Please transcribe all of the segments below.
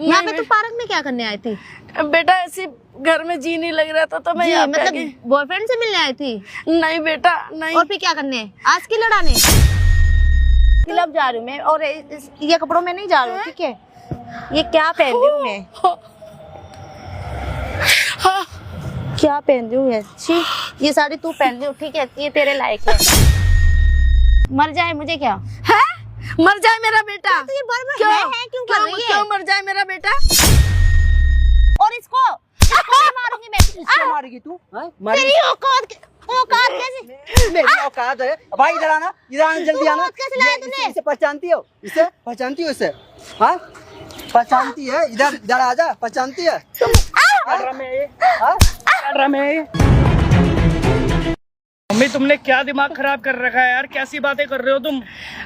यहाँ पे तू पार्क में क्या करने आई थी? बेटा ऐसे घर में जी नहीं लग रहा था तो मैं यहाँ पे मतलब बॉयफ्रेंड से मिलने आई थी? नहीं बेटा नहीं। और फिर क्या करने? आज की लड़ाने क्लब जा रही हूँ मैं, और ये कपड़ों में नहीं जा रही हूँ, ठीक है? ये क्या पहन रही हूँ मैं? क्या पहन रही हूँ अच्छी? ये साड़ी तू पहन रही हो, ठीक है? ये तेरे लायक है। मर जाए मुझे क्या है? मर जाए मेरा बेटा? तो ये बर्बाद क्यों है क्यों कर रही है? क्यों मर जाए मेरा बेटा? और इसको भी मारूंगी मैं। किसको मारेगी तू? तेरी औकात कैसे? मेरी औकात है भाई, इधर आना जल्दी आना। औकात कैसे लाया तूने? इसे पहचानती हो? इसे पहचानती हो? इसे हाँ पहचानती है? इधर आजा, पहचानती है? मम्मी तुमने क्या दिमाग खराब कर रखा है यार, कैसी बातें कर रहे हो तुम?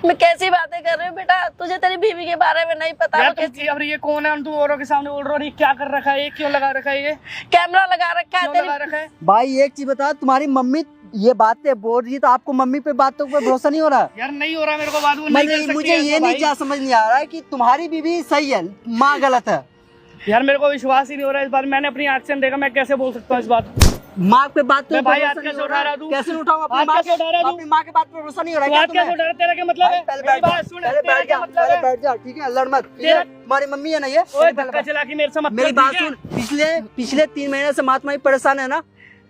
मैं कैसी बातें कर रही हूँ बेटा? तुझे तेरी बीवी के बारे में नहीं पता? यार अब ये कौन है? तुम औरों के सामने बोल रहे हो, ये क्या कर रखा है? ये क्यों लगा रखा है? ये कैमरा लगा रखा है? क्यों लगा रखा है? भाई एक चीज बता, तुम्हारी मम्मी ये बातें बोल रही है तो आपको मम्मी पे बातों पे भरोसा नहीं हो रहा? यार नहीं हो रहा मेरे को बात, वो नहीं कर सकती मुझे ये नहीं क्या समझ नहीं आ रहा है कि तुम्हारी बीवी सही है, माँ गलत है। यार मेरे को विश्वास ही नहीं हो रहा है इस बात। मैंने अपनी आंख से देखा, मैं कैसे बोल सकता हूँ इस बात? माँ पे बात तो भाई हाथ कैसे उठा रहा तू? कैसे उठाऊं? अपनी माँ के बात पे भरोसा नहीं हो रहा है? हाथ कैसे उठा रहा? तेरा क्या मतलब है? पहले बैठ जा, ठीक है? लड़ मत, ठीक है? तुम्हारी मम्मी है ना ये? धक्का चला के मेरे से मत मेरी बात सुन, पिछले 3 महीने से महात्मा ही परेशान है ना?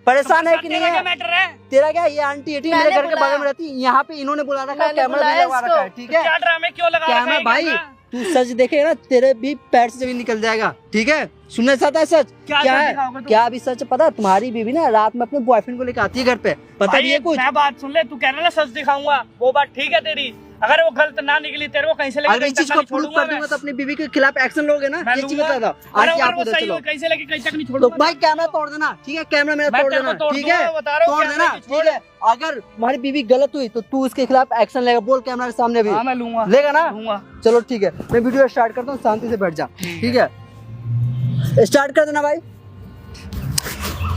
परेशान है कि नहीं है? मैटर है तेरा क्या? ये आंटी एटी मेरे घर के बगल में रहती है, यहाँ पे इन्होंने बुला रखा है, कैमरा भी लगवा रखा है, ठीक है? क्या ड्रामे क्यों लगा रखा है? कैमरा भाई तू सच देखेगा ना, तेरे भी पैर से जमीन निकल जाएगा, ठीक है? सुनने साथ है सच? क्या है? क्या अभी सच पता? तुम्हारी बीवी ना रात में अपने बॉयफ्रेंड को लेकर आती है घर पे, पता भी है कुछ? मैं बात सुन ले, तू कह रहा ना सच दिखाऊंगा, वो बात ठीक है तेरी। अगर वो गलत ना निकली तेरे को कहीं से लेके अगर इस चीज को प्रूव कर दूंगा तो अपनी बीवी के खिलाफ एक्शन लोगे ना? ये चीज बता दो। आज आप उधर चलो, कहीं से लेके कहीं तक नहीं तो छोड़ूंगा। भाई कैमरा तोड़ देना, ठीक है? कैमरा मेरा तोड़ देना, ठीक है? तोड़ देना, ठीक है? अगर तुम्हारी बीवी गलत हुई तो तू उसके खिलाफ एक्शन लेगा, बोल कैमरा के सामने भी। हाँ मैं लूंगा। लेगा ना? लूंगा। चलो ठीक है, मैं वीडियो स्टार्ट करता हूँ, शांति से बैठ जा, ठीक है? स्टार्ट कर देना भाई।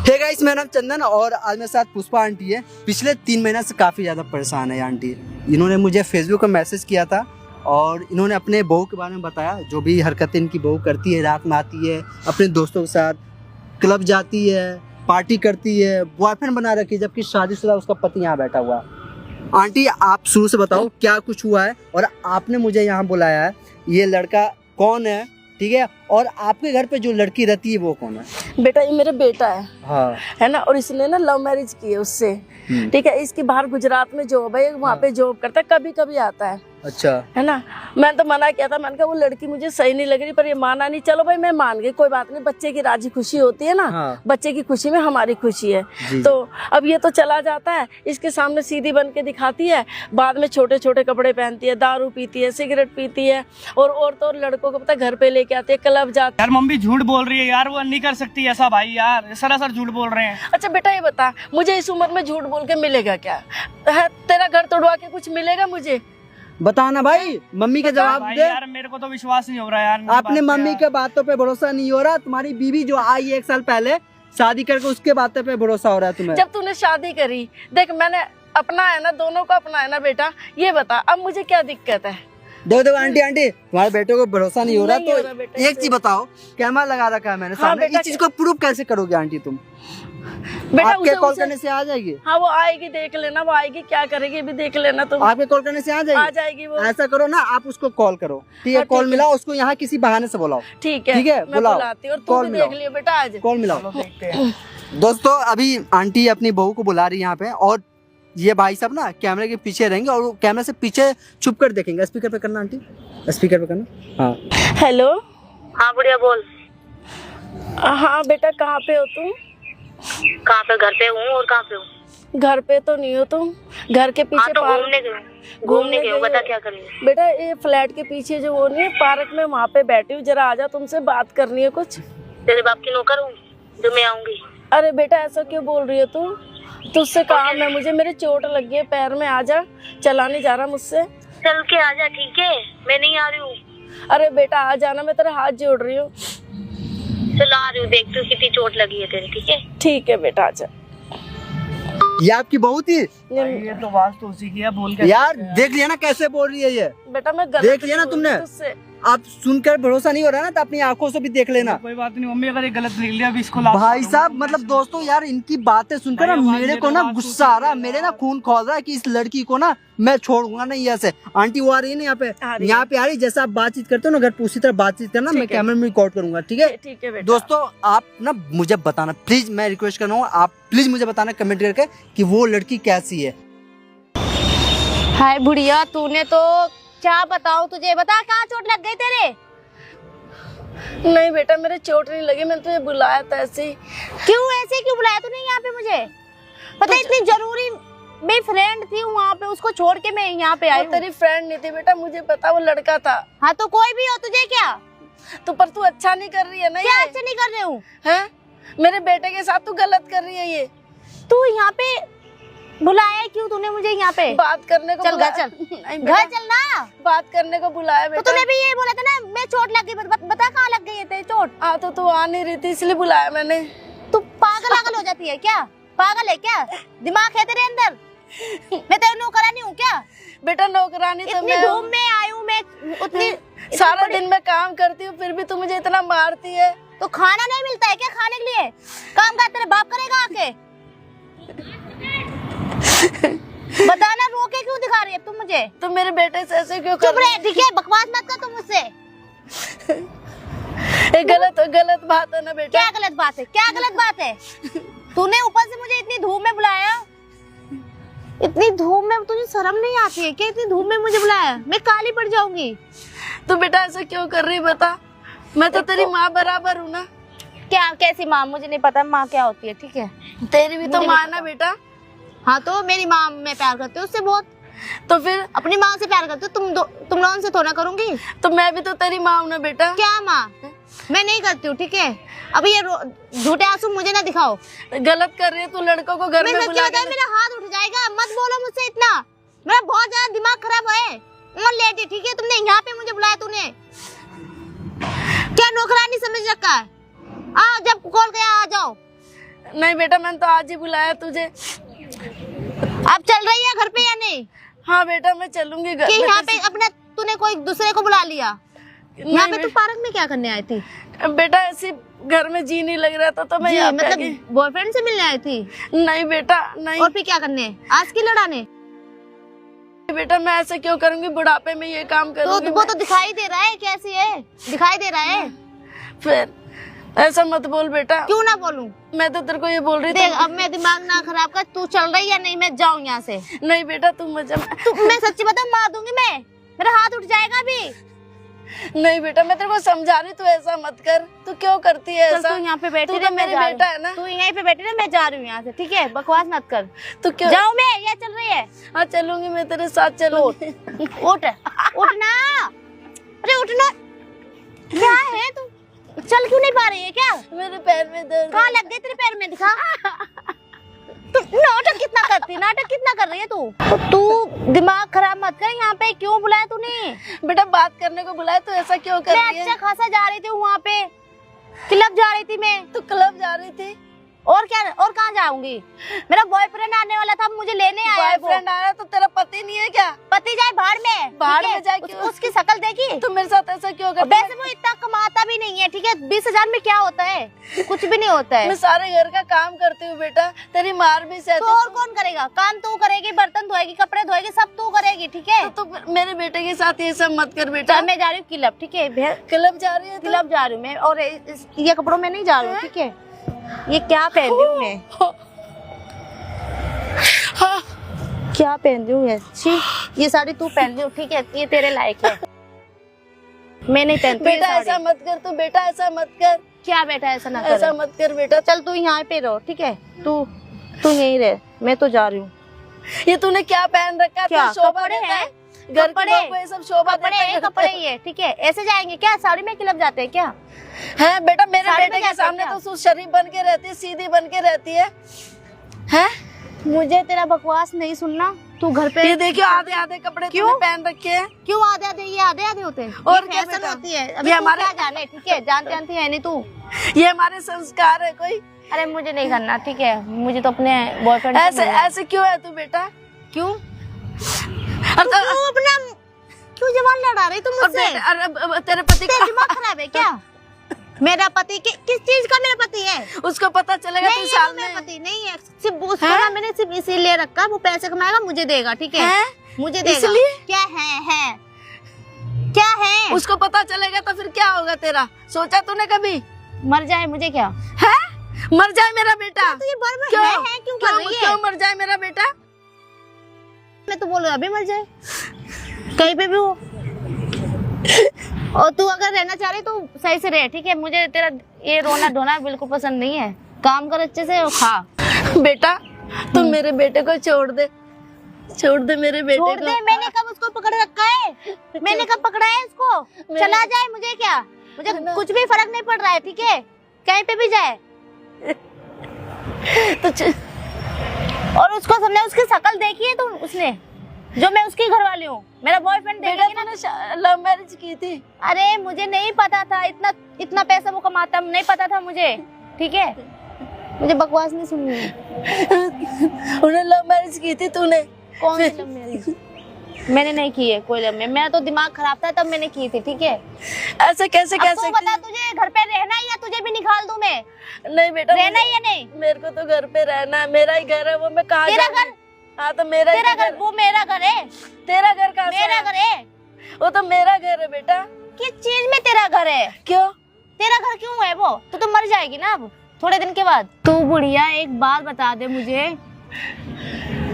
हे गाइस, मेरा नाम चंदन और आज मेरे साथ पुष्पा आंटी है। पिछले 3 महीने से काफ़ी ज़्यादा परेशान है आंटी। इन्होंने मुझे फेसबुक पर मैसेज किया था और इन्होंने अपने बहू के बारे में बताया, जो भी हरकतें इनकी बहू करती है। रात में आती है अपने दोस्तों के साथ, क्लब जाती है, पार्टी करती है, बॉयफ्रेंड बना रखी है, जबकि शादीशुदा उसका पति यहाँ बैठा हुआ है। आंटी आप शुरू से बताओ क्या कुछ हुआ है और आपने मुझे यहाँ बुलाया है, ये लड़का कौन है, ठीक है? और आपके घर पे जो लड़की रहती है वो कौन है? बेटा ये मेरा बेटा है, हाँ है ना? और इसने ना लव मैरिज की है उससे, ठीक है? इसकी बाहर गुजरात में जॉब है, वहाँ पे जॉब करता है, कभी कभी आता है, अच्छा है ना? मैंने तो मना किया था, मैंने कहा वो लड़की मुझे सही नहीं लग रही, पर ये माना नहीं। चलो भाई मैं मान गई, कोई बात नहीं, बच्चे की राजी खुशी होती है ना। हाँ। बच्चे की खुशी में हमारी खुशी है। जी। तो अब ये तो चला जाता है, इसके सामने सीधी बन के दिखाती है, बाद में छोटे छोटे कपड़े पहनती है, दारू पीती है, सिगरेट पीती है, और तो और लड़कों को पता घर पे लेके आती है, क्लब जाती है। यार मम्मी झूठ बोल रही है यार, वो नहीं कर सकती ऐसा भाई, यार सरासर झूठ बोल रहे हैं। अच्छा बेटा ये बता, मुझे इस उम्र में झूठ बोल के मिलेगा क्या? है तेरा घर तोड़वा के कुछ मिलेगा मुझे? बताना भाई, मम्मी के जवाब भाई दे। यार मेरे को तो विश्वास नहीं हो रहा यार। अपने मम्मी के बातों पे भरोसा नहीं हो रहा, तुम्हारी बीवी जो आई 1 साल पहले शादी करके, उसके बातों पे भरोसा हो रहा है तुम्हें? जब तूने शादी करी, देख मैंने अपना है ना, दोनों को अपना है ना बेटा, ये बता अब मुझे क्या दिक्कत है? देखो आंटी तुम्हारे बेटे को भरोसा नहीं हो रहा, नहीं हो रहा बेटा, तो एक चीज बताओ, कैमरा लगा रखा है मैंने सामने, बेटा, इस चीज को प्रूव कैसे करोगे आंटी तुम? बेटा आपके कॉल करने से आ जाएगी? हाँ वो आएगी, देख लेना वो आएगी, क्या करेगी भी देख लेना तुम। आपके कॉल करने से आ जाएगी? आ जाएगी वो। ऐसा करो ना, आप उसको कॉल करो, ठीक है? हाँ, कॉल ठीक मिलाओ उसको, यहाँ किसी बहाने से बुलाओ, ठीक है? मैं बुलाओ, बुलाती हूँ और तू कॉल भी मिलाओ, देख लियो बेटा आज। कॉल मिलाओ। देखते हैं। दोस्तों अभी आंटी अपनी बहू को बुला रही है यहाँ पे, और ये भाई साहब ना कैमरे के पीछे रहेंगे और कैमरे से पीछे छुप कर देखेंगे। स्पीकर पे करना आंटी, स्पीकर पे करना। हाँ हेलो। हाँ बुढ़िया बोल। हाँ बेटा कहाँ पे हो तुम? कहाँ पे? घर पे हूँ। और कहाँ पे हूँ? घर पे तो नहीं हो तुम, घर के पीछे तो पार्क घूमने गई। घूमने गई हूँ, बता क्या करिए? बेटा ये फ्लैट के पीछे जो वो नहीं है पार्क में, वहाँ पे बैठी हूँ, जरा आजा, तुमसे बात करनी है कुछ। तेरे बाप की नौकर हूँ जो मैं आऊंगी? अरे बेटा ऐसा क्यों बोल रही हो तू? तुझसे काम है मुझे, मेरे चोट लगी है पैर में, आजा, चला नहीं जा रहा मुझसे। चल के आजा, ठीक है? मैं नहीं आ रही हूँ। अरे बेटा आ जाना, मैं तेरे हाथ जोड़ रही हूँ। चल आ रही हूँ, देख तू कितनी चोट लगी है तेरी, ठीक है? ठीक है बेटा आजा। ये आपकी बहू थी? ये तो बात तो उसी की है, बोल के यार देख लिया ना कैसे बोल रही है ये। बेटा मैं गलत देख लिया ना नहीं तुमने? बोली तुझसे। आप सुनकर भरोसा नहीं हो रहा ना तो अपनी आंखों से भी देख लेना। कोई बात नहीं मम्मी, अगर ये गलत निकल लिया अभी इसको ला भाई साहब मतलब दोस्तों यार इनकी बातें सुनकर ना भाई, आवाज मेरे दे को दो, ना आवाज गुस्सा आ रहा है, सुन मेरे ना खून खौल रहा है कि इस लड़की को ना मैं छोड़ूंगा नहीं ऐसे। आंटी वो आ रही है ना यहाँ पे, आ रही है। यहाँ पे आ रही, जैसे आप बातचीत करते हो ना घर पे उसी तरह बातचीत करना, मैं ठीक है। कैमरे में रिकॉर्ड करूंगा, ठीक है? ठीक है बेटा। दोस्तों आप ना मुझे बताना प्लीज, मैं रिक्वेस्ट कर रहा हूँ, आप प्लीज मुझे बताना कमेंट करके कि वो लड़की कैसी है। हाय बुढ़िया, तूने तो क्या बताऊं तुझे, बता कहाँ चोट लग गई तेरे? नहीं बेटा मेरे चोट नहीं लगी, मैंने तुझे बुलाया था ऐसे ही। क्यों ऐसे क्यों बुलाया तूने यहाँ पे मुझे? पता है इतनी जरूरी मेरी फ्रेंड थी वहाँ पे, उसको छोड़ के मैं यहाँ पे आई वो तेरी फ्रेंड नहीं थी बेटा, मुझे पता वो लड़का था। हाँ तो कोई भी हो, तुझे क्या तो पर तू अच्छा नहीं कर रही है ना क्या ये? अच्छा नहीं कर रही हूँ? हैं? मेरे बेटे के साथ तू गलत कर रही है ये। तू यहाँ पे बुलाया है क्यों तूने मुझे यहाँ पे? बात करने को चल बुलाया- घर चल, नहीं बेटा, घर चल ना। बात करने को बुलाया तो बेटा। तूने भी ये बोला था ना मैं चोट लग गई, बता कहाँ लग गई है तेरी चोट? हाँ तो तू आ नहीं रही थी इसलिए बुलाया मैंने। तू पागल आगल हो जाती है क्या? पागल है क्या? दिमाग है तेरे अंदर? मैं तेरी नौकरानी हूँ क्या? बेटा नौकरानी तो इतनी मैं धूम में आई हूँ मैं, उतनी सारा दिन मैं काम करती हूँ फिर भी तू मुझे इतना मारती है। तो खाना नहीं मिलता है क्या खाने के लिए? काम का तेरे बाप करेगा आके? बताना, रोके क्यों दिखा रही है तुम मुझे? तो मेरे बेटे से ऐसे क्यों कर चुप रही रहे, ठीक है? बकवास मत कर तुम मुझसे। है? ये गलत बात है ना बेटा। क्या गलत बात है? क्या गलत बात है? तूने ऊपर से मुझे इतनी धूप में बुलाया, इतनी धूप में तुझे शर्म नहीं आती है क्या? इतनी धूप में मुझे बुलाया, मैं काली पड़ जाऊंगी। तो बेटा ऐसा क्यों कर रही बता, मैं तो तेरी माँ बराबर हूँ ना। क्या कैसी माँ? मुझे नहीं पता माँ क्या होती है, ठीक है? तेरी भी तो मुझे माँ नहीं है ना बेटा। हाँ तो मेरी माँ मैं प्यार करती हूँ उससे बहुत, तो फिर अपनी माँ से प्यार करती हूँ। तुम लोगों से थोड़ा करूंगी? तो मैं भी तो तेरी माँ हूँ ना बेटा। क्या माँ? मैं नहीं करती हूँ, ठीक है? अभी ये झूठे आंसू मुझे ना दिखाओ। गलत कर रही है तू, लड़कों को घर मैं में सच्ची बुला बताऊं, के। मेरा हाथ उठ जाएगा, मत बोलो मुझसे इतना, मेरा बहुत ज्यादा दिमाग खराब है। और लेटी, ठीक है? तुमने यहाँ पे मुझे बुलाया, तूने क्या नौकरानी समझ रखा है? आ जब कॉल किया आ जाओ। नहीं बेटा मैंने तो आज ही बुलाया तुझे। अब चल रही है घर पे या नहीं? हाँ बेटा मैं चलूंगी घर कि में। यहाँ पे अपना तूने कोई दूसरे को बुला लिया? यहाँ पे नहीं तू पार्क में क्या करने आई थी? बेटा ऐसे घर में जी नहीं लग रहा था तो मैं जी, यहाँ पे आ मतलब गई। बॉयफ्रेंड से मिलने आई थी? नहीं बेटा नहीं। और फिर क्या करने? आज की लड़ाने? बेटा मैं ऐसे क्यों करूंगी, बुढ़ापे में ये काम करूंगी तो वो तो दिखाई दे रहा है, कैसी है दिखाई दे रहा है। मैं। फिर ऐसा मत बोल बेटा। क्यों ना बोलूं? मैं तो तेरे को ये बोल रही देख थी। अब मैं दिमाग ना खराब कर, तू चल रही या नहीं? मैं जाऊं यहाँ से? नहीं बेटा तू मुझे मैं सच्ची बताऊं, मार दूंगी मैं, मेरा हाथ उठ जाएगा अभी। नहीं बेटा मैं तेरे को समझा रही, तू ऐसा मत कर। तू क्यों करती है चल ऐसा? तू यहाँ पे बैठी तू रह, तो मैं मेरी जा रही बेटा हूँ। है ना। तू यहीं पे बैठी रह, मैं जा रही हूँ यहाँ से, ठीक है? बकवास मत कर। तू क्यों? जाऊं मैं या चल रही है? हाँ चलूंगी मैं तेरे साथ चलूंगी। उठ उठना, अरे उठना। क्या है तू? चल क्यों नहीं पा रही है क्या? मेरे पैर में दर्द। कहाँ लग गई तेरे पैर में? दिखा। तू नाटक कितना करती, नाटक कितना कर रही है तू? तो तू दिमाग खराब मत कर, यहाँ पे क्यों बुलाया तूने? बेटा बात करने को बुलाया, तू ऐसा क्यों कर मैं रही है? अच्छा खासा जा रही थी वहाँ पे, क्लब जा रही थी मैं। तू क्लब जा रही थी? और क्या, और कहाँ जाऊंगी? मेरा बॉयफ्रेंड आने वाला था, मुझे लेने आया है वो। बॉयफ्रेंड आया तो तेरा पति नहीं है क्या? पति जाए भाड़ में, भाड़ ठीक है? में जाए क्यों? उसकी शक्ल देखी? तू मेरे साथ ऐसा क्यों करती वैसे वो इतना कमाता भी नहीं है, ठीक है? 20,000 में क्या होता है? कुछ भी नहीं होता है। मैं सारे घर का काम करती हूँ बेटा, तेरी मार भी सहती तो और कौन करेगा? काम तू करेगी, बर्तन धोएगी, कपड़े धोएगी, सब तू करेगी, ठीक है? तो तू मेरे बेटे के साथ ये सब मत कर बेटा। चल मैं जा रही हूँ क्लब, ठीक है? क्लब जा रही है तू? क्लब जा रही हूँ मैं, और ये कपड़ों में नहीं जा रही हूँ, ठीक है? ये क्या पहन रही हूँ मैं? हाँ। क्या पहन रही हूँ ये? छी, ये साड़ी तू पहन रही हो, ठीक है? ये तेरे लायक है, मैं नहीं पहनती बेटा ये ऐसा साड़ी। मत कर, तू बेटा ऐसा मत कर। क्या बेटा ऐसा ना ऐसा कर? मत कर बेटा। चल तू यहाँ पे रहो, ठीक है? तू यहीं रह, मैं तो जा रही हूँ। ये तूने क्या पहन रखा है? क्या तो शोभा कपड़े देता हैं? है घर के कपड़े? लोग को, ये सब शोभा कपड़े देता है हैं, घर कपड़े पे। ही है, ठीक है? ऐसे जाएंगे क्या? साड़ी में क्लब जाते हैं क्या? है बेटा, मेरे साड़ी में बेटे के जाते हैं सामने क्या? तो तू शरीफ बन के रहती है, सीधी बन के रहती है। हैं? मुझे तेरा बकवास नहीं सुनना, तू घर पे। ये देखियो आधे आधे कपड़े क्यों? तूने पहन रखे हैं। क्यों आधे आधे? ये आधे आधे होते हैं, और ये क्या फैशन बेटा? होती है। अभी ये तू हमारे- क्या जाने, ठीक है? जानती है नहीं तू? ये हमारे संस्कार है कोई। अरे मुझे नहीं करना, ठीक है? मुझे तो अपने बॉयफ्रेंड ऐसे ऐसे क्यों है तू बेटा? क्यों? अब तो- तू अपना क्यों जवान लड़ा रही तुम और मुझसे? तेरे पति तेरा दिमाग खराब है क्या? मेरा पति किस चीज का मेरा पति है? उसको पता चलेगा नहीं तू है, साल वो मेरा में पति नहीं है। सिर्फ उसको ना मैंने सिर्फ इसीलिए रखा, वो पैसे कमाएगा मुझे देगा, ठीक है? हैं? मुझे देगा। इसलिए? क्या है क्या है? उसको पता चलेगा तो फिर क्या होगा तेरा? सोचा तूने कभी? मर जाए मुझे क्या? है मर जाए मेरा बेटा? तो ये बर्बाद क्यों है क्यों कर रही है? क्यों मर जाए मेरा बेटा? मैं तो बोलूँ अभी मर जाए, कहीं पे भी हो। और तू अगर रहना चाह रही तो सही से रह, ठीक है? मुझे तेरा ये रोना धोना बिल्कुल पसंद नहीं है। काम कर अच्छे से और खा। बेटा तू मेरे बेटे को छोड़ दे मेरे बेटे छोड़ को। दे, मैंने कब उसको पकड़ रखा है? मैंने कब पकड़ा है इसको? चला जाए मुझे क्या, मुझे कुछ भी फर्क नहीं पड़ रहा है, ठीक है? कहीं पे भी जाए। तो और उसको समझा, उसकी शकल देखी है तुम? उसने जो मैं उसकी घरवाली हूँ, मेरा बॉयफ्रेंड बेटा देखेगी ना। तूने लव मैरिज की थी? अरे मुझे नहीं पता था इतना पैसा वो कमाता, नहीं पता था मुझे, ठीक है? मुझे बकवास नहीं सुननी है। उन्हें लव मैरिज की थी तूने? कौन सी लव मैरिज? मैंने नहीं की है कोई लव मैरिज। मेरा तो दिमाग खराब था तब मैंने की थी, ठीक है? ऐसे कैसे अब कैसे तू बता, तुझे घर पे रहना है या तुझे भी निकाल दूं मैं? नहीं बेटा रहना ही या नहीं? मेरे को तो घर पे रहना है, मेरा ही घर है वो। मैं कहाँ तेरा जाऊँ? घर? हाँ तो मेरा ही तेरा घर? वो मेरा घर है। तेरा घर कहाँ से मेरा है? घर है। वो तो मेरा घर है बेटा। किस चीज में तेरा घर है? क्यों? तेरा घर क्यों है वो? तो मर जाएगी ना अब थोड़े दिन के बाद। तू बुढ़िया एक बात बता दे मुझे,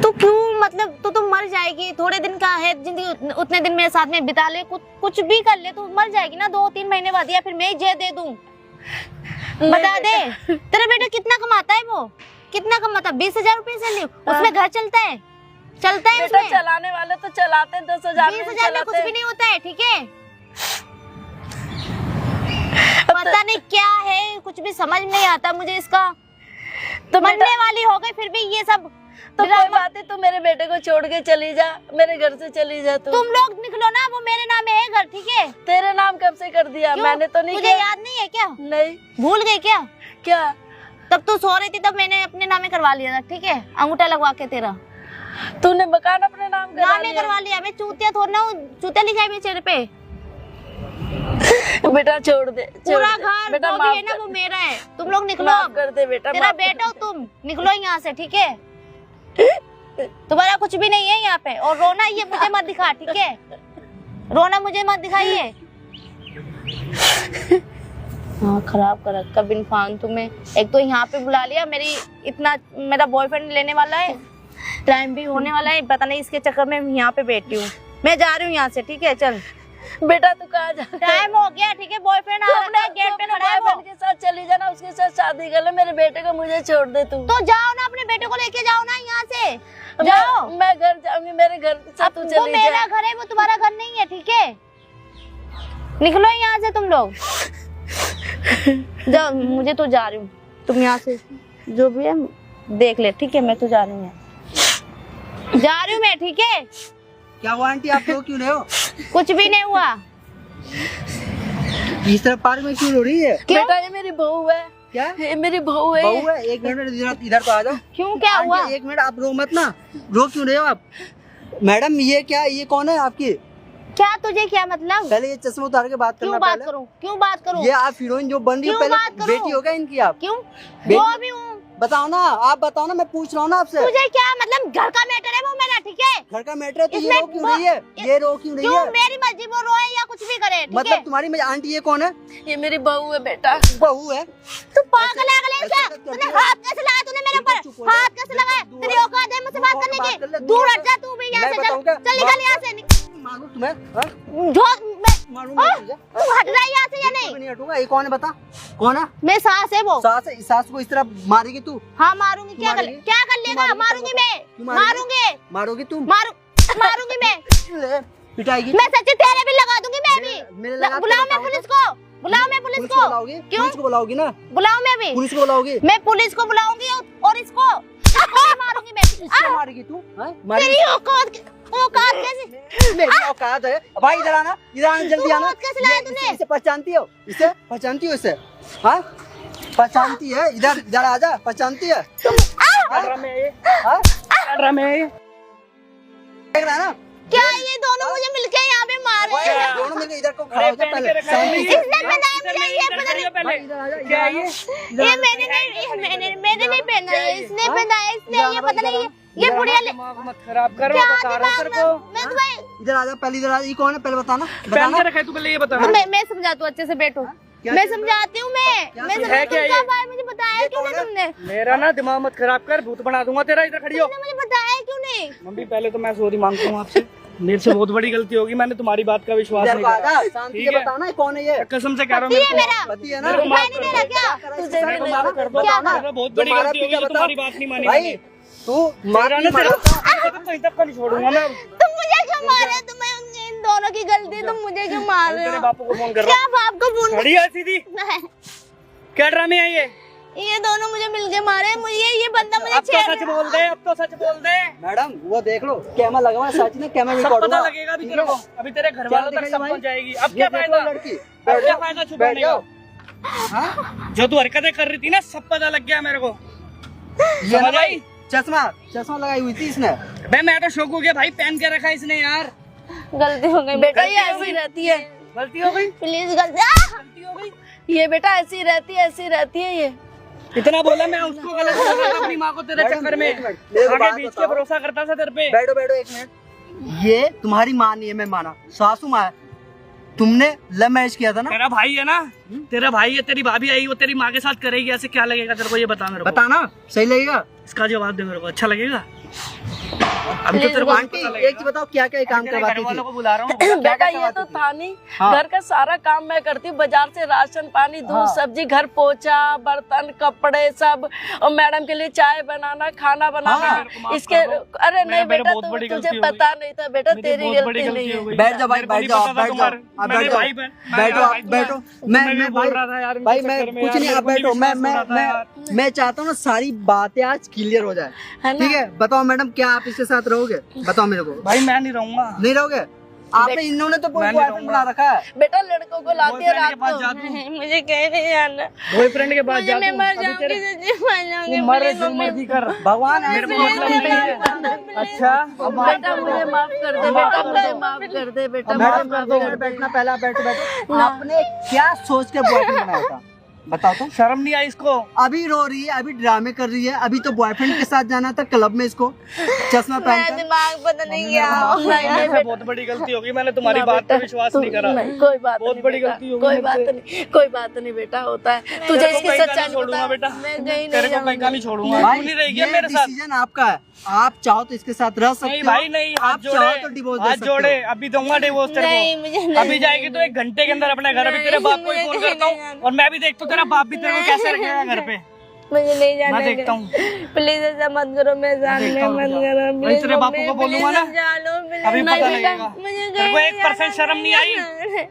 तू क्यों मतलब तू मर जाएगी, थोड़े दिन का है जिंदगी, उतने दिन मेरे साथ में बिता ले, कुछ भी कर ले, तू मर जाएगी ना 2-3 महीने बाद, या फिर मैं ही जेल दे दूं। बता दे, तेरा बेटा कितना कमाता है? वो कितना कमाता है? 20,000 रुपए सैलरी, उसमें घर चलता है बेटा उसमें? चलाने वाले तो चलाते 10,000 में 20,000 में कुछ भी नहीं होता है, ठीक है? पता नहीं क्या है, कुछ भी समझ नहीं आता मुझे इसका। तो मरने वाली हो गई फिर भी ये सब। तो कोई बात है, तू मेरे बेटे को छोड़ के चली जा, मेरे घर से चली जा। तू तुम लोग निकलो ना, वो मेरे नाम में है घर, ठीक है? तेरे नाम कब से कर दिया? क्यों? मैंने तो नहीं मुझे किया। याद नहीं है क्या? नहीं। भूल गई क्या? क्या? तब तू सो रही थी तब मैंने अपने नाम में करवा लिया था, ठीक है? अंगूठा लगवा के तेरा तूने मकान अपने नाम नाम में करवा लिया। मैं चूतिया थोड़ी ना हूँ, चूतिया लिखा है मेरे चेहरे पे। बेटा छोड़ दे, पूरा घर बेटा जो भी है ना वो मेरा है। तुम लोग निकलो अब। कर दे बेटा, तेरा बेटा हो तुम, निकलो यहाँ से, ठीक है? तुम्हारा कुछ भी नहीं है यहाँ पे। और रोना ये मुझे मत दिखा, ठीक है? रोना मुझे मत दिखाइए। हाँ खराब कर रखा बिन फालतू में। एक तो यहाँ पे बुला लिया, मेरा बॉयफ्रेंड लेने वाला है, टाइम भी होने वाला है, पता नहीं इसके चक्कर में यहाँ पे बैठी हूँ। मैं जा रही हूँ यहाँ से, ठीक है? चल बेटा तू कहाँ जा? टाइम हो गया, ठीक है? बॉयफ्रेंड आ रहा है, गेट पे खड़ा है वो। बॉयफ्रेंड के साथ चली जाना, उसके साथ शादी कर ले। मेरे बेटे को मुझे छोड़ दे तू। तो जाओ ना, अपने बेटे को लेके जाओ ना यहाँ से, जाओ। मैं घर जाऊंगी, मेरे घर से तू वो चली मेरा जा। घर है, वो तुम्हारा घर नहीं है, ठीक है? निकलो यहाँ से तुम लोग, जाओ। मुझे तो जा रही हूँ, तुम यहाँ से जो भी है देख ले, ठीक है? मैं तो जा रही हूँ, जा रही हूँ मैं, ठीक है? क्या हुआ आंटी, आप लोग क्यों रहे हो? कुछ भी नहीं हुआ। इस तरफ पार्क में क्यों रो रही है? क्यों? बेटा ये मेरी बहू है। क्या? ये मेरी बहू है। बहू है? एक मिनट इधर तो आ जाओ। क्यों, क्या आंटी, हुआ? एक मिनट, आप रो मत ना। रो क्यों रहे हो आप? मैडम ये क्या, ये कौन है आपकी? क्या तुझे क्या मतलब? पहले ये चश्मा उतार के बात करना। क्यों बात पहले करूं? क्यों बात करूं? ये आप हीरोइन जो बन रही हो, क्यों बात पहले करूं? बेटी हो क्या इनकी आप? क्यों? बेटी- जो भी हूँ। बताओ ना, आप बताओ ना, मैं पूछ रहा हूँ ना आपसे। तुझे क्या मतलब? घर का मैटर है वो मेरा, ठीक है? घर का मैटर है तो ये इसमें रो क्यों रही है? ये रो क्यों रही क्यों? है? मेरी मर्जी, वो रोए या कुछ भी करे, ठीक है? मतलब तुम्हारी आंटी ये कौन है? ये मेरी बहू है बेटा। बहू है? तू पागल है क्या? ऐसे मत तूने करती हाथ कैसे लगाया? तूने मेरे ऊपर चुप हो जा। हाथ कैसे लगाया? दूर तेरी हट। औकात है मुझसे दूर बात हट, करने बात कर ले, की? दूर दूर हट। हट जा तू भी यहाँ मैं से। बताऊं क्या? चल निकल यहाँ से। मारूं तुम्हें? हाँ? मारूं हाँ? मैं तुझे? तू हट रहा है यहाँ से या बिल्कुल भी नहीं? नहीं हटूंगा। ये कौन है बता? कौन है? मैं सास है वो। सास को इस तरह मारेगी तू? हाँ मारूंगी। क्या कर मारेगी? क्या कर लेगा? मारेगी? मारूंगी मैं, क्यों मारेगी? मारूंगी, मारोगी तुम? मारूंगी मैं। पिटाएगी? मैं सच्ची तेरे भी लगा दूंगी मैं भी। मेरे लगा बुलाओ मैं पुलिस को, बुलाओ मैं पुलिस को। बुलाओगी? क्यों? पुलिस को बुलाओगी ना? बुलाओ मैं भी, पुलिस को बुलाओगी? मैं पुलिस को बुलाऊंगी और इसको भी मारूंगी मैं। इसको मारेगी तू? हाँ? मारेगी? तेरी औकात कैसे? मेरी औकात है भाई, इधर आना, इधर आना, जल्दी तू आना। औकात कैसे लाया तूने? इसे पहचानती हो? इसे पहचानती हो? इसे हाँ पहचानती है? इधर इधर आजा, पहचानती है? क्या ड्रामे है ये? हाँ? क्या ड्रामे है ये? देख रहा है ना, क्या ये दोनों मुझे मिलके यहाँ पे मार रहे हैं? दोनों मिलकर इधर को खड़ा हो जाओ पहले। इसने पहनाया मुझे, ये पता नहीं क्या है ये? ये मैंने नहीं पहना है, इसने पहनाया, इसने ये पता नहीं ये बुढ़िया ले दिमाग मत खराब कर, क्या मैं बता रहा हूँ तेरे को। मैं तुम्हें इधर आ जा पहले, इधर आ जा। ये कौन है पहले बताना, पहन बताना। के रखा है तू, पहले ये बता। मैं समझाती हूँ, अच्छे से बैठो, क्या मैं चीज़ है? समझाती हूँ। मैं है समझाती क्या हूँ, ये? क्या मुझे बताया क्यों नहीं तुमने? मेरा ना दिमाग मत खराब कर, भूत बना दूंगा तेरा। इधर खड़ी हो। तुमने मुझे बताया क्यों नहीं? मम्मी पहले तो मैं सॉरी मांगता हूँ आपसे, मेरे से बहुत बड़ी गलती होगी, मैंने तुम्हारी बात का विश्वास इधर नहीं को आ करा। जा, शांति ठीक से है। बताना ये कौन है ये। कसम से कह रहा हूँ, ये मेरे को मेरा पति है ना। मेरे को माफ दिखाई नहीं कर दे रहा दो। क्या? तुझे मेरे को माफ कर दो। क्या मेरा बहुत बड़ी तुम्हारा गलती होगी, पीछा जो बता। तुम्हारी बात नहीं मानी भाई मैंने। तू मार मेरा नहीं ना तेरा मारा। तो कहीं तक का नहीं छोड़ूंगा मैं। तुम मुझे क्यों मारे? तुम्हें इन दोनों की गलती, तुम मुझे क्यों मार रहे तेरे हो? बापू को फोन कर रहा क्या बाप को फोन? हूँ। खड़ी है सीधी, क्या ड्रामे है ये? ये दोनों मुझे मिलके मारे मुझे, ये बंदा मुझे अब तो छेड़ सच बोल दे, अब तो सच बोल दे। मैडम वो देख लो कैमरा लगा हुआ है, सच ने कैमरा सब रिकॉर्ड पता हुआ। लगेगा अभी ठीक तेरे है? को, अभी तेरे घर क्या वालों तक दिखाई सब भाई? पहुंच जाएगी। अब ये क्या देख लो फायदा? लड़की, अब बैठ क्या जाओ, फायदा बैठ छुपाने का? जाओ। हाँ? जो तू हरकतें कर रही थी ना, सब पता लग गया मेरे को। ये ना समझ भाई आई? चश्मा चश्मा लगाई हुई थी इसने। भाई मैं तो शौक हो गया भाई, पहन के रखा इसने यार। गलती हो गई बेटा बेटा, ये ऐसी रहती है, गलती हो गई, प्लीज गलती। गलती हो गई। ये बेटा ऐसी रहती है, ऐसी रहती है ये। इतना बोला मैं उसको, गलत बोल रहा था अपनी माँ को तेरे मैडम, चक्कर में। एक मिनट, मेरे को आगे बात बीच के बताओ। भरोसा करता था तेरे पे। बैठो बैठो एक मिनट। ये तुम्हारी माँ नहीं है, मैं माना, सासू माँ है। तुमने लव मैरिज किया था ना? तेरा भाई है ना, तेरा भाई है, तेरी भाभी आई, वो तेरी माँ के साथ करेगी ऐसे, क्या लगेगा तेरे को? ये बता मेरे को। बताना सही लगेगा। इसका जवाब दे मेरे को, अच्छा लगेगा? अभी तो तेरे को आंटी पता एक लगेगा। चीज बताओ, क्या क्या काम तेरे करवाती घर वालों थी? को बुला रहा हूँ। बेटा ये तो था नहीं, हाँ। घर का सारा काम मैं करती हूँ, बाजार से राशन पानी दूध हाँ। सब्जी, घर पोछा बर्तन कपड़े सब, और मैडम के लिए चाय बनाना खाना बनाना। हाँ। मेरे को माफ इसके कर दो। अरे नहीं मेरे बेटा बहुत बड़ी तुझे गलती हो गई। पता नहीं था बेटा, मेरी तेरी बहुत बड़ी गलती गलती नहीं हो है। गई। बैठ जाओ भाई, मेरे को बैठ नहीं जाओ, पता था बैठ जाओ, तुम्हारे- आप मेरे बैठ जाओ, भाई बहन- बैठो मेरा आप भाई बैठो। मैं मैं बोल भाई रहा था यार, इनके भाई चक्कर मैं में कुछ यार, नहीं, मेरे आप को नहीं बैठो। विश्वास हो रहा था यार। मैं चाहता हूँ ना सारी बातें आज क्लियर हो जाए, है ना? ठीक है? बताओ मैडम, क्या आप इसके साथ रहोगे? बताओ मेरे को। भाई मैं नहीं रहूंगा। नहीं रहोगे? आपने इन्होंने तो मैं नहीं बॉयफ्रेंड बना रखा है। बेटा लड़कों को लाती है बॉयफ्रेंड रात के पास को। जा तू, मुझे कहीं नहीं जाना, बॉयफ्रेंड के पास जा मैं तू। मर अभी जाऊंगी, तेरे सच्ची मर जाऊंगी। तू मर प्लीज जो मम्मी, मर्जी कर, भगवान मेरे को ऐसे मतलब नहीं है। अच्छा बेटा मुझे माफ कर दे, बेटा मुझे माफ कर दे, बेटा मुझे मैडम माफ दो कर मिनट दे। बैठना, पहला बैठो बैठो। आपने क्या सोच के बॉयफ्रेंड बनाया था? बताओ तो। शर्म नहीं आई इसको? अभी रो रही है, अभी ड्रामे कर रही है, अभी तो बॉयफ्रेंड के साथ जाना था क्लब में इसको, चश्मा मेरा पहनकर। दिमाग पता नहीं क्या नहीं, नहीं, मेरे बहुत बड़ी गलती होगी, मैंने तुम्हारी ना बात पे बेटा, विश्वास तू- नहीं करा। नहीं, कोई बात बहुत नहीं बड़ी बेटा, गलती होगी कोई मुझसे। बात नहीं, कोई बात नहीं बेटा, होता है। तुझे तेरे को इसकी कहीं का सच्चाई नहीं छोड़ूंगा बता। बेटा, मैं कहीं तेरे नहीं को कहीं का नहीं छोड़ूंगा। भाई तू नहीं रहेगी ये मेरे साथ। डिसीजन आपका है, आप चाहो तो इसके साथ रह सकते नहीं हो। भाई नहीं, हाथ आप चाहो तो जोड़े, डिवोर्स दे हाथ सकते जोड़े, हो। अभी दूंगा डिवोर्स तेरे नहीं, को। मुझे नहीं। अभी जाएगी तो 1 घंटे के अंदर अपने घर। अभी तेरे नहीं, बाप को मुझे फोन नहीं करता हूँ, जाना। और मैं भी देखता हूँ तेरा बाप भी तेरे को कैसे रखेगा घर पे। मुझे नहीं जाना, मैं देखता हूँ। प्लीज ऐसा मत करो, मैं जानने देखता हूँ, मत रुक करो, जाओ। प्लीज तेरे बापू मम्मी, को बोलूंगा प्लीज ना, समझा लो, प्लीज। अभी नहीं पता बेटा, लगेगा। मुझे तेरे को कहीं 1% शर्म नहीं आई? जाना।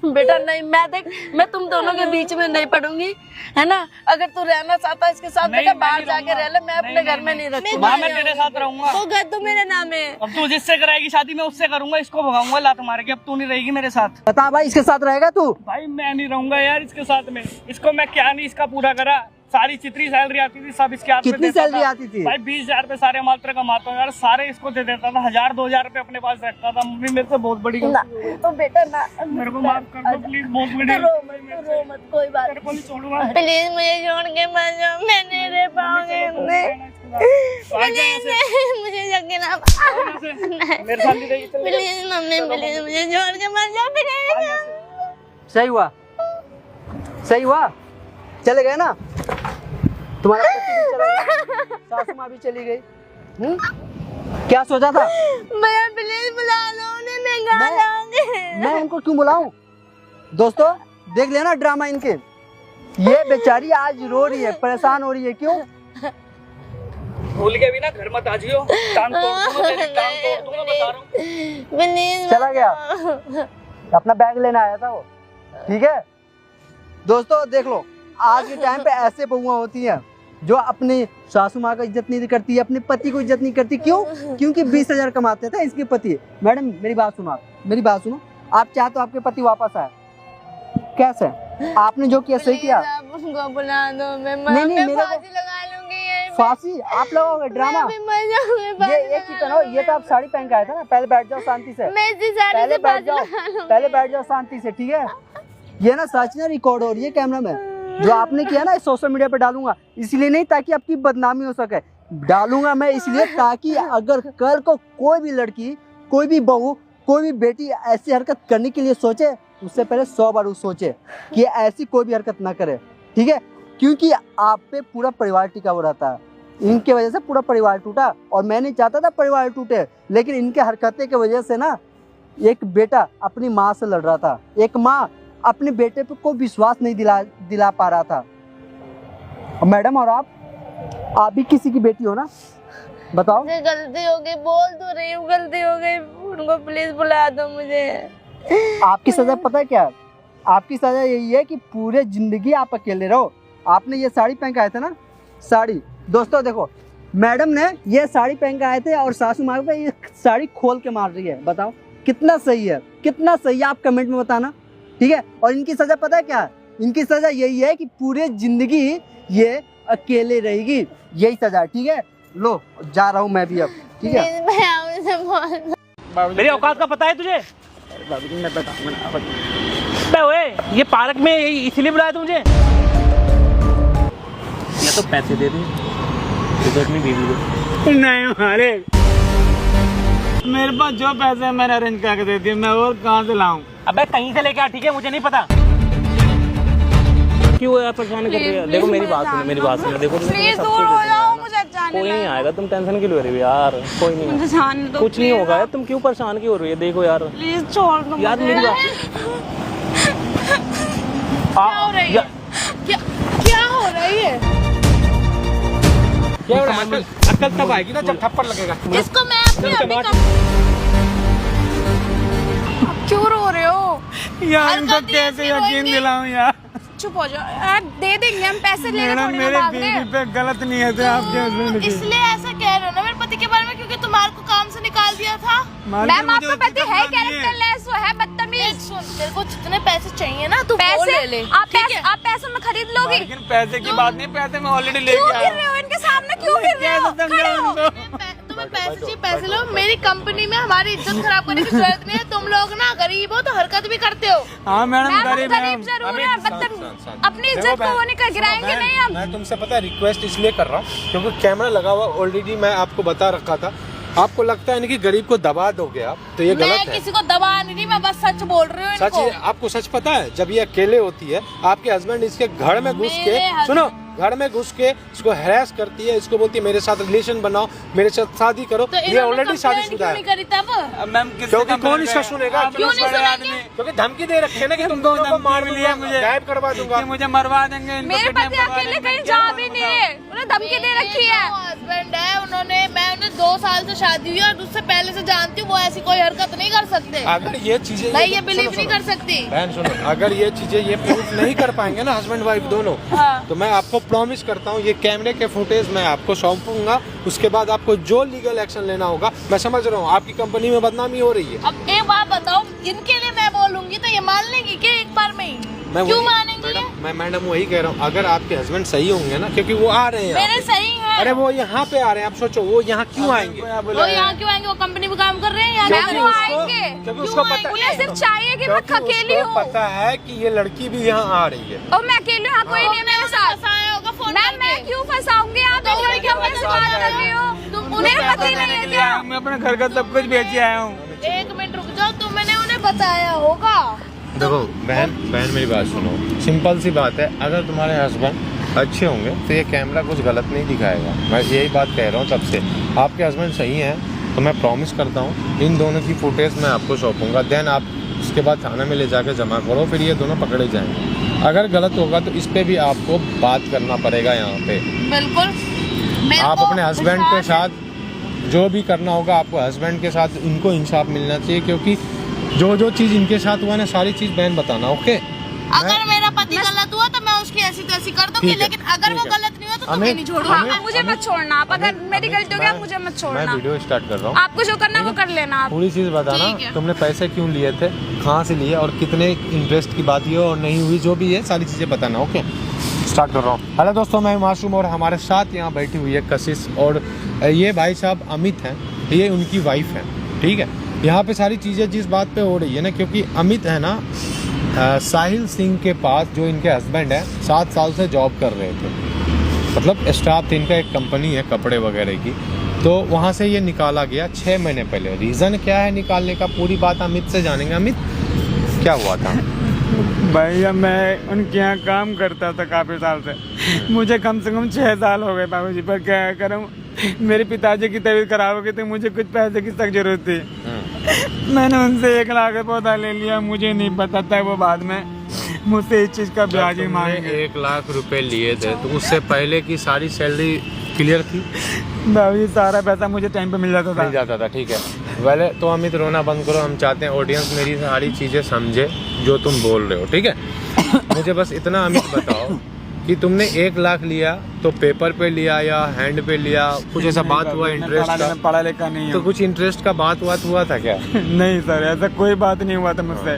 बेटा नहीं, मैं देख, मैं तुम दोनों के बीच में नहीं पड़ूंगी, है ना? अगर तू रहना चाहता है इसके साथ नहीं, बेटा मैं बाहर नहीं जाके रहूंगा। रह ले, मैं अपने नहीं, घर में नहीं, नहीं मैं रखूंगी। माँ मैं तेरे साथ रहूंगा। वो घर तो मेरे नाम है। अब तू जिससे कराएगी शादी मैं उससे करूंगा, इसको भगाऊंगा लात मार के। अब तू नहीं रहेगी मेरे साथ। बता भाई, इसके साथ रहेगा तू? भाई मैं नहीं रहूंगा यार इसके साथ में। इसको मैं क्या नहीं इसका पूरा करा, सारी जितनी सैलरी आती थी सब इसके हाथ में कितनी देता सैलरी था। आती थी? भाई 20,000 रुपए सारे मात्र कमाता हूँ यार, सारे इसको दे देता था। 1,000-2,000 रुपए अपने पास रखता था। मम्मी मेरे से बहुत बड़ी ना, गलती हो गई। तो बेटा ना, मेरे को माफ कर दो प्लीज, बहुत बड़ी तो रो गलती मत, हुई मेरे तो रो से। मत, कोई बात तेरे को नहीं छोड़ूंगा। प्लीज मुझे छोड़ के मत जाओ, मैं नहीं रह पाऊंगी। मुझे जगह ना, मेरे साथ नहीं रहेगी, चल। प्लीज मम्मी, प्लीज मुझे छोड़ के मत जाओ, प्लीज। सही हुआ, सही हुआ, चले गए ना? तुम्हारा पति भी चला गया, सासू माँ भी चली गई। क्या सोचा था? भैया प्लीज बुला लो उन्हें, मैं गा लाऊंगी। मैं उनको क्यों बुलाऊं? दोस्तों देख लेना ड्रामा इनके। ये बेचारी आज रो रही है, परेशान हो रही है, क्यों? भूल के भी ना घर मत आ जियो, टांग तोड़ दूंगा तेरी, टांग तोड़ दूंगा, बता रहा हूँ। प्लीज चला गया, अपना बैग लेना आया था वो, ठीक है? दोस्तों देख लो, आज के टाइम पे ऐसे बहुआं होती हैं जो अपनी सासू माँ का इज्जत नहीं करती है, अपने पति को इज्जत नहीं करती। क्यों? क्योंकि 20,000 कमाते थे इसके पति। मैडम मेरी बात सुनो, मेरी बात सुनो। आप चाहे तो आपके पति वापस आए, कैसे? आपने जो किया सही किया। आप उनको बुला दो, मैं नहीं, मैं मेरे को- फांसी लगा लूंगी यहीं फांसी आप लगाओगे ड्रामा। मैं भी मर जाऊंगी। ये एक ही पहनो, ये तो आप साड़ी पहन के आए थे ना। पहले बैठ जाओ शांति से, मैं इसी साड़ी पहले से बैठ जाओ, पहले बैठ जाओ शांति से, ठीक है। ये ना सच ना रिकॉर्ड हो रही है कैमरा में, जो आपने किया ना सोशल मीडिया पे डालूंगा, इसलिए नहीं ताकि आपकी बदनामी हो सके, डालूंगा मैं इसलिए ताकि अगर कल को कोई भी लड़की, कोई भी बहू, कोई भी बेटी ऐसी हरकत करने के लिए सोचे, उससे पहले 100 बार सोचे कि ऐसी कोई भी हरकत ना करे, ठीक है। क्योंकि आप पे पूरा परिवार टिका हुआ रहता है, इनके वजह से पूरा परिवार टूटा, और मैं नहीं चाहता था परिवार टूटे, लेकिन इनके हरकतें की वजह से ना एक बेटा अपनी माँ से लड़ रहा था, एक माँ अपने बेटे पे को विश्वास नहीं दिला पा रहा था। और मैडम, और आप भी किसी की बेटी हो ना, बताओ। मुझे गलती हो गई, बोल तो रही हूँ गलती हो गई, उनको प्लीज बुला दो मुझे। आपकी सजा पता है क्या? आपकी सजा यही है कि पूरे जिंदगी आप अकेले रहो। आपने ये साड़ी पहन के आए थे ना, साड़ी, दोस्तों देखो, मैडम ने ये साड़ी पहन के आए थे और सासू माँ पे ये साड़ी खोल के मार रही है। बताओ कितना सही है, कितना सही है, आप कमेंट में बताना, ठीक है। और इनकी सजा पता है क्या है? इनकी सजा यही है कि पूरे जिंदगी ये अकेले रहेगी, यही सजा है, ठीक है। लो जा रहा हूँ मैं भी अब, ठीक है। मेरी औकात का पता है तुझे? मैं बताऊंगा। बे ओए, ये पार्क में इसलिए बुलाया था मुझे? या तो पैसे दे दे, तो अपनी बीवी को। नहीं मारे, मेरे पास जो पैसे हैं मैंने अरेंज करके दे दिए, मैं और कहाँ से लाऊं? अबे कहीं से लेके आ, ठीक है, मुझे नहीं पता। क्यों यार परेशान कर रही है? देखो मेरी बात सुनो, मेरी बात सुनो, देखो प्लीज दूर हो जाओ, मुझे जाने कोई नहीं आएगा, तुम टेंशन क्यों ले रही हो यार? कोई नहीं, मुझे जाने दो, कुछ नहीं होगा यार, तुम क्यों परेशान क्यों हो रही है? देखो यार प्लीज छोड़ दो यार, मुझे। मेरी बात क्या हो रही है? क्या हो रही है? क्या अक्ल तब आएगी ना जब थप्पड़ लगेगा। इसको मैं अपनी क्यों रो रहे हो यार इनको कैसे यकीन दिलाऊं यार? चुप हो जाओ यार, दे देंगे हम, पैसे लेने मैडम थोड़ी ना मेरे भाग रहे बीवी हैं। पे गलत नियत है आपके हस्बैंड की। इसलिए ऐसा कह रहे हो ना मेरे पति के बारे में, क्योंकि तुम्हारे को काम से निकाल दिया था। मैम आपका पति है कैरेक्टर लेस, वो है बदतमीज। सुन, तेरे को जितने पैसे चाहिए ना तू पैसे ले ले, आप पैसों में खरीद लोगे। लेकिन पैसे की बात नहीं, पैसे मैं ऑलरेडी लेके क्यों आया गिर रहे हो इनके सामने, क्यों गिर रहे हो? खड़े हो। हूँ। तुम्हें पैसे चाहिए, पैसे लो। मेरी कंपनी में हमारी इज्जत खराब करने की जरूरत नहीं है। तुम लोग ना गरीब हो तो हरकत भी करते हो। हाँ मैडम गरीब गरीब जरूर है, अपनी इज्जत को होने का गिराएंगे नहीं हम। मैं तुमसे पता है रिक्वेस्ट इसलिए कर रहा हूँ क्योंकि कैमरा लगा हुआ ऑलरेडी, मैं आपको बता रखा था। आपको लगता है ना कि गरीब को दबा दोगे आप, तो ये गलत है। मैं किसी को दबा नहीं, मैं बस सच बोल रही हूँ। सच, आपको सच पता है, जब ये अकेले होती है, आपके हस्बैंड इसके घर में घुस के, सुनो, घर में घुस के इसको हैरेस करती है, इसको बोलती है मेरे साथ रिलेशन बनाओ, मेरे साथ शादी करो। तो ये ऑलरेडी शादीशुदा है। मैम क्योंकि कौन इसका सुनेगा? क्यों नहीं सुनेंगे? क्योंकि धमकी दे रखे है ना कि तुम दोनों को मार दूंगा, गायब करवा दूंगा। मुझे मरवा देंगे, मेरे पति अकेले कहीं जा भी नहीं है, उन्हें धमकी दे रखी है। हस्बैंड है, मैं उन्हें 2 साल से शादी हुई और उससे पहले से जानती हूँ, वो ऐसी कोई हरकत नहीं कर सकते। अगर ये चीजें, मैं ये बिलीव नहीं कर सकती। बहन सुनो, अगर ये चीजें ये प्रूफ नहीं कर पाएंगे ना हस्बैंड वाइफ दोनों, तो मैं आपको प्रॉमिस करता हूँ ये कैमरे के फुटेज मैं आपको सौंपूंगा। उसके बाद आपको जो लीगल एक्शन लेना होगा, मैं समझ रहा हूँ आपकी कंपनी में बदनामी हो रही है। अब एक बात बताओ, इनके लिए मैं बोलूंगी तो ये मान लेंगी क्या एक बार में ही? क्यों मानेंगी ये? मैं मैडम वही कह रहा हूँ, अगर आपके हस्बैंड सही होंगे ना, क्योंकि वो आ रहे हैं मेरे सही है। अरे वो यहाँ पे आ रहे हैं, आप सोचो वो यहाँ क्यों आएंगे? वो यहाँ क्यों आएंगे? वो कंपनी में काम कर रहे हैं, क्योंकि वो उसको- आएंगे। क्योंकि उसको पता- उन्हें सिर्फ चाहिए कि मैं अकेली उसको हूँ पता है कि ये लड़की भी यहाँ आ रही है। और मैं अकेली हूँ, कोई नहीं है मेरे साथ। मैं क्यों फंसाऊंगी? आप एक लड़की अपने से बात कर रही हो, उन्हें पता ही नहीं है क्या? मैं अपने घर का सब कुछ बेच आया हूँ। 1 मिनट रुक जाओ, तो मैंने उन्हें बताया होगा। देखो बहन मेरी बात सुनो, सिंपल सी बात है, अगर तुम्हारे हस्बैंड अच्छे होंगे तो ये कैमरा कुछ गलत नहीं दिखाएगा। मैं यही बात कह रहा हूँ तब से। आपके हस्बैंड सही हैं तो मैं प्रॉमिस करता हूँ इन दोनों की फुटेज मैं आपको सौंपूंगा, देन आप उसके बाद थाने में ले जाकर जमा करो, फिर ये दोनों पकड़े जाएंगे। अगर गलत होगा तो इस पे भी आपको बात करना पड़ेगा यहाँ पे। बिल्कुल, आप अपने हस्बैंड के साथ जो भी करना होगा, आपको हस्बैंड के साथ इनको इंसाफ मिलना चाहिए, क्योंकि जो चीज़ इनके साथ हुआ ना, सारी चीज़ बहन बताना। ओके, अगर मेरा पति गलत हुआ तो मैं उसकी ऐसी तैसी कर दूंगी, ठीक है, लेकिन अगर वो ठीक है। गलत नहीं हुआ तो हमें- तुम्हें नहीं छोड़ूंगा। हमें- मुझे मत छोड़ना आप, अगर मेरी गलती हो गया मुझे मत मैं छोड़ना। वीडियो स्टार्ट कर रहा हूँ, आपको जो करना वो कर लेना आप। पूरी चीज़ बताना। ठीक है। तुमने पैसे क्यों लिए थे, कहाँ से लिए और कितने इंटरेस्ट की बात हुई और नहीं हुई, जो भी है सारी चीज़ें बताना। ओके। स्टार्ट कर रहा हूँ। हेलो दोस्तों, मैं मासूम और हमारे साथ यहाँ बैठी हुई है कशिश, और ये भाई साहब अमित हैं, ये उनकी वाइफ है। ठीक है, यहाँ पे सारी चीज़ें जिस बात पे हो रही है ना, क्योंकि अमित है ना साहिल सिंह के पास, जो इनके हस्बैंड हैं, 7 साल से जॉब कर रहे थे, मतलब स्टाफ थे इनका, एक कंपनी है कपड़े वगैरह की, तो वहाँ से ये निकाला गया 6 महीने पहले। रीज़न क्या है निकालने का, पूरी बात अमित से जानेंगे। अमित, क्या हुआ था? भैया मैं उनके यहाँ काम करता था काफ़ी साल से, मुझे कम से कम 6 साल हो गए बाबूजी, पर क्या करूँ, मेरे पिताजी की तबीयत खराब हो गई थी, मुझे कुछ पैसे की सख्त जरूरत थी। मैंने उनसे 1 लाख का पौधा ले लिया, मुझे नहीं पता था वो बाद में मुझसे इस चीज़ का ब्याज ही मांगे। 1 लाख रुपए लिए थे, तो उससे पहले की सारी सैलरी क्लियर थी? बाबूजी सारा पैसा मुझे टाइम पे मिल जाता था। ठीक है, पहले तो अमित रोना बंद करो, हम चाहते हैं ऑडियंस मेरी सारी चीज़ें समझे जो तुम बोल रहे हो। ठीक है, मुझे बस इतना अमित बताओ कि तुमने 1 लाख लिया तो पेपर पे लिया या हैंड पे लिया, कुछ ऐसा बात हुआ इंटरेस्ट का? पढ़ा लिखा नहीं तो कुछ इंटरेस्ट का बात हुआ था क्या? नहीं सर, ऐसा कोई बात नहीं हुआ था मुझसे।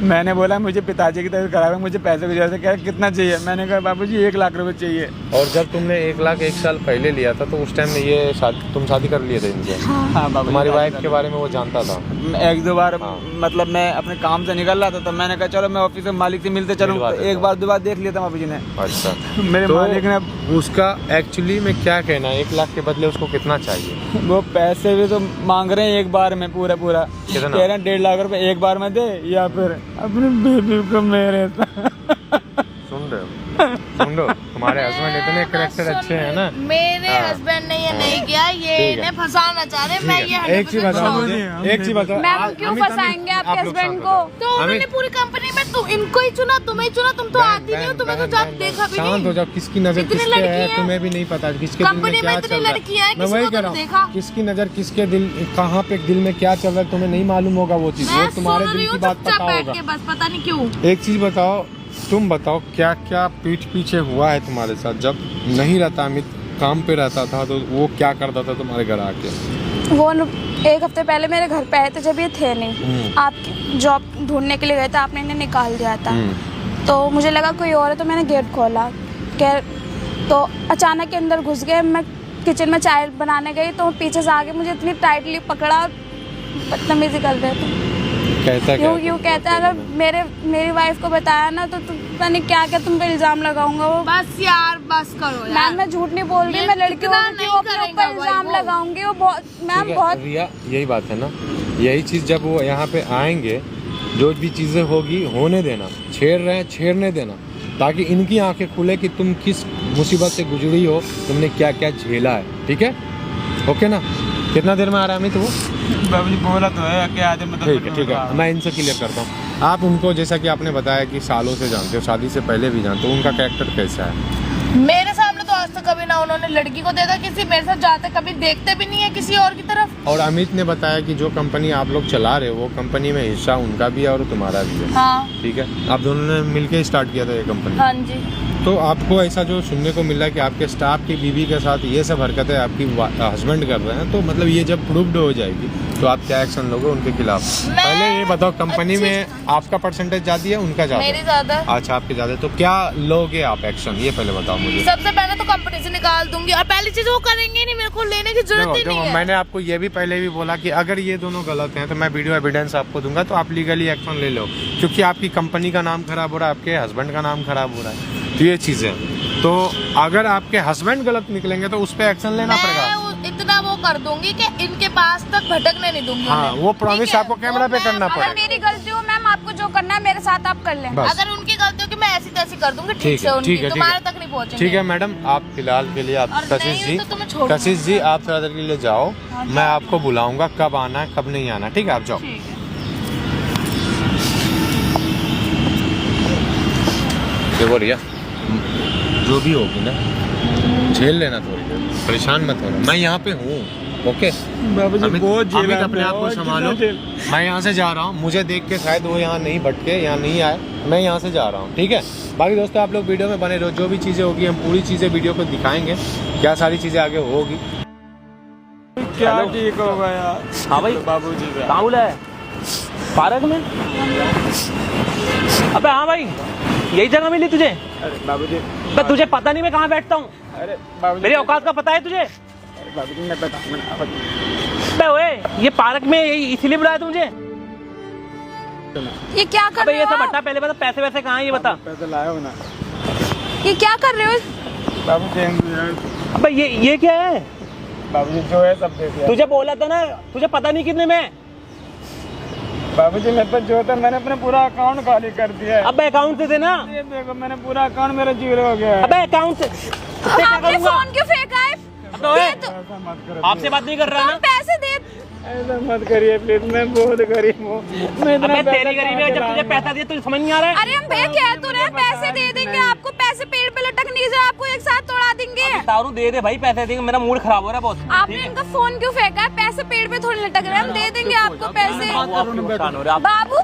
मैंने बोला मुझे पिताजी की तबीयत खराब है, मुझे पैसे की जरूरत है, क्या कितना चाहिए? मैंने कहा बाबूजी 1 लाख रुपए चाहिए। और जब तुमने 1 लाख 1 साल पहले लिया था, तो उस टाइम में ये तुम शादी कर लिए थे इनसे? हाँ बाबू, तुम्हारी वाइफ के बारे में वो जानता था? 1-2 बार, हाँ। मतलब मैं अपने काम से निकल रहा था, तो मैंने कहा चलो मैं ऑफिस में मालिक से मिलते चलूं, तो 1 बार 2 बार देख लिया था बाबूजी ने। अच्छा, मेरे मालिक ने उसका एक्चुअली में क्या कहना है, 1 लाख के बदले उसको कितना चाहिए? वो पैसे भी तो मांग रहे हैं 1 बार में पूरा कितना? कह रहे हैं 1.5 लाख रुपए 1 बार में दे, या फिर अपनी बेबी को मेरे सुन लो, तुम्हारे हस्बैंड इतने करेक्टर अच्छे हैं ना। मेरे हाँ। हस्बैंड ने ये नहीं किया, ये ठीक है। इन्हें फंसाना चाह रहे। मैं ये एक चीज बताओ मुझे, एक चीज बताओ, मैम क्यों फंसाएंगे आपके हस्बैंड को? तो उन्होंने पूरी कंपनी में तुम इनको ही चुना, तुम्हें चुना, तुम तो आती नहीं हो, तुम्हें तो जब देखा भी शांत हो नहीं। जाओ, किसकी नजर इतनी किस पे लड़की है है। तुम्हें भी नहीं पता, किसके दिल में कंपनी क्या में इतनी चल रहा लड़कियां है। हैं, मैं किसी वही को कह तो रहा देखा। हूँ, किसकी नजर किसके दिल, कहाँ पे दिल में क्या चल रहा है तुम्हें नहीं मालूम होगा वो चीज, वो मैं तुम्हारे सुन रही दिल की हूँ बात चुपचाप पता बैठ होगा। के, बस पता नहीं क्यों। एक चीज बताओ, तुम बताओ क्या क्या पीठ पीछे हुआ है तुम्हारे साथ? जब नहीं रहता अमित, काम पे रहता था, तो वो क्या करता था तुम्हारे घर आके? वो 1 हफ्ते पहले मेरे घर पे आए थे, जब ये थे नहीं, आप जॉब ढूंढने के लिए गए थे, आपने इन्हें निकाल दिया था। तो मुझे लगा कोई और है, तो मैंने गेट खोला, तो अचानक के अंदर घुस गए। मैं किचन में चाय बनाने गई, तो पीछे से आके मुझे इतनी टाइटली पकड़ा और बदतमीजी कर रहे थे। यूँ कहता है, अगर मेरी वाइफ को बताया ना, तो पता नहीं क्या क्या तुम पे इल्जाम लगाऊंगा। वो बस यार, बस करो यार। मैम मैं झूठ नहीं बोल रही, मैं लड़की हूँ, अपने ऊपर इल्जाम लगाऊंगी। वो बहुत, मैम बहुत, रिया यही बात है ना, यही चीज़ जब वो यहाँ पे आएंगे, जो भी चीज़ें होगी होने देना, छेड़ रहे हैं छेड़ने देना, ताकि इनकी आंखें खुले कि तुम किस मुसीबत से गुजरी हो, तुमने क्या क्या झेला है। ठीक है, ओके ना? कितना देर में आ रहा है अमित वो? बाबूजी बोला तो है कि आज मतलब ठीक है, मैं इनसे क्लियर करता हूँ। आप उनको, जैसा कि आपने बताया कि सालों से जानते हो, शादी से पहले भी जानते हो, उनका कैरेक्टर कैसा है? मेरे सामने तो आज तक कभी ना उन्होंने लड़की को देखा, किसी मेरे साथ जाते कभी देखते भी नहीं है किसी और की तरफ। और अमित ने बताया कि जो कंपनी आप लोग चला रहे हो, वो कंपनी में हिस्सा उनका भी है और तुम्हारा भी है। हाँ ठीक है, आप दोनों ने मिलके स्टार्ट किया था ये कंपनी। हाँ जी। तो आपको ऐसा जो सुनने को मिल रहा है कि आपके स्टाफ की बीवी के साथ ये सब हरकतें आपकी हस्बैंड कर रहे हैं, तो मतलब ये जब प्रूव्ड हो जाएगी, तो आप क्या एक्शन लोगे उनके खिलाफ? पहले ये बताओ, कंपनी में आपका परसेंटेज ज्यादा है, उनका ज्यादा? मेरी ज्यादा। अच्छा, आपके ज्यादा, तो क्या लोगे आप एक्शन, ये पहले बताओ मुझे। सबसे पहले तो कंपनी से निकाल दूंगी, और पहली चीज वो करेंगे नहीं, मेरे को लेने की जरूरत ही नहीं है। मैंने आपको ये भी पहले भी बोला कि अगर ये दोनों गलत हैं, तो मैं वीडियो एविडेंस आपको दूंगा, तो आप लीगली एक्शन ले लो, क्योंकि आपकी कंपनी का नाम खराब हो रहा है, आपके हस्बैंड का नाम खराब हो रहा है। तो ये चीजें, तो अगर आपके हस्बैंड गलत निकलेंगे तो उस पर एक्शन लेना पड़ेगा। इतना वो कर दूंगी कि इनके पास तक भटकने नहीं दूंगी। हाँ, वो प्रॉमिस आपको कैमरा पे करना अगर पड़ेगा। मेरी गलती हो मैम, आपको जो करना है मेरे साथ आप कर लें। बस। अगर उनकी गलती हो कि मैं ऐसी तैसी कर दूंगी, ठीक ठीक से है, उनकी ठीक है, तुम्हारे ठीक है। तक नहीं पहुंचेंगे। ठीक है मैडम, आप फिलहाल के लिए आप और कशिश नहीं तो तुम्हें छोड़ कशिश जी आप थोड़ा देर के लिए जाओ, मैं आपको बुलाऊंगा, कब आना है कब नहीं आना, ठीक है? आप जाओ। देखो रिया, जो भी होगी ना, झेल लेना, थोड़ी देर परेशान मत होना, मैं यहाँ पे हूँ। ओके बाबूजी बहुत झेला, अमित, अपने आप को बहुत संभालो। मैं यहाँ से जा रहा हूँ, मुझे देख के शायद वो यहाँ नहीं भटके, यहाँ नहीं आए, मैं यहाँ से जा रहा हूँ। ठीक है, बाकी दोस्तों आप लोग वीडियो में बने रहो, जो भी चीज़ें होगी हम पूरी चीज़ें वीडियो को दिखाएंगे, क्या सारी चीज़ें आगे होगी। क्या ठीक होगा यार? हाँ भाई, बाबूजी कहाँ बुलाया है? पार्क में? अबे हाँ भाई, यही जगह मिली तुझे? अरे बाबूजी, तुझे पता नहीं मैं कहाँ बैठता हूँ? अरे बाबूजी, मेरी औकात का पता है तुझे? अरे बाबूजी मैं बताऊंगा बे ओए, ये पार्क में इसीलिए बुलाया तुझे? ये क्या कर अबे रहे ये हो सब आप? हटा, पहले बता पैसे वैसे कहाँ है ये बता। पैसे लाया हो ना ये क्या कर रहे हो? बाबूजी। अबे ये क्या है? बाबूजी जो है सब दे दिया। तुझे बोला था ना, तुझे पता नहीं कितने में? बाबूजी मेरे पास जो था मैंने अपना पूरा अकाउंट खाली कर दिया है। अबे अकाउंट से दे ना। ये देखो मैंने पूरा अकाउंट मेरा जीरो हो गया है। अबे अकाउंट से क्या आपने करूंगा? फोन क्यों फेंका है? अबे ओए, ऐसा मत करो, आपसे बात नहीं कर रहा तुम ना? पैसे दे। ऐसा मत करिए प्लीज, मैं बहुत गरीब हूँ। मैं इतना अबे तेरी पैसा गरीबी है, जब कहाँ तुझे से पैसा दिया तुझे समझ नहीं आ रहा है? अरे हम भैया कह तो रहे हैं, पैसे दे देंगे आपको, पैसे पेड़ पे लटकने की जगह आपको एक साथ तोड़ा देंगे। तारू दे दे भाई, पैसे देंगे, मेरा मूड खराब हो रहा है बहुत। आपने इनका फोन क्यों फेंका है? पैसे पेड़ पे थोड़ी लटक रहे हैं, हम दे देंगे आपको पैसे। नुकसान हो रहा है बाबू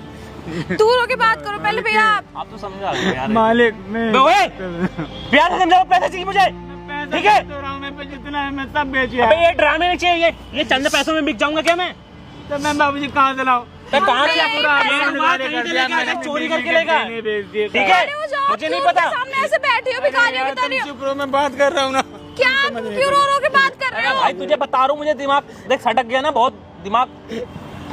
दूर होके बात करो पहले भैया आप। आप तो समझा रहे हो यार। मालिक मैं बे ओए, प्यार से समझाओ, पैसे चाहिए मुझे, ठीक है? तो रहा हूँ, मेरे पास जितना है मैं सब बेच अबे ये ड्रामे नहीं चाहिए, ये चंद पैसों में बिक जाऊंगा क्या मैं? तो मैं बाबूजी कहाँ से लाऊं? कहाँ से यही पूरा पैसा चोरी करके लेगा, ठीक है? खड़े हो जाओ, मुझे नहीं क्यों पता। उनके सामने ऐसे बैठी हो भिखारियों की तरह? चुप रहो, मैं बात कर रहा हूँ ना। क्या आप क्यों रो रो के बात कर रहे अरे हो? भाई तुझे बता रहा हूँ, मुझे दिमाग देख सटक गया ना बहुत दिमाग।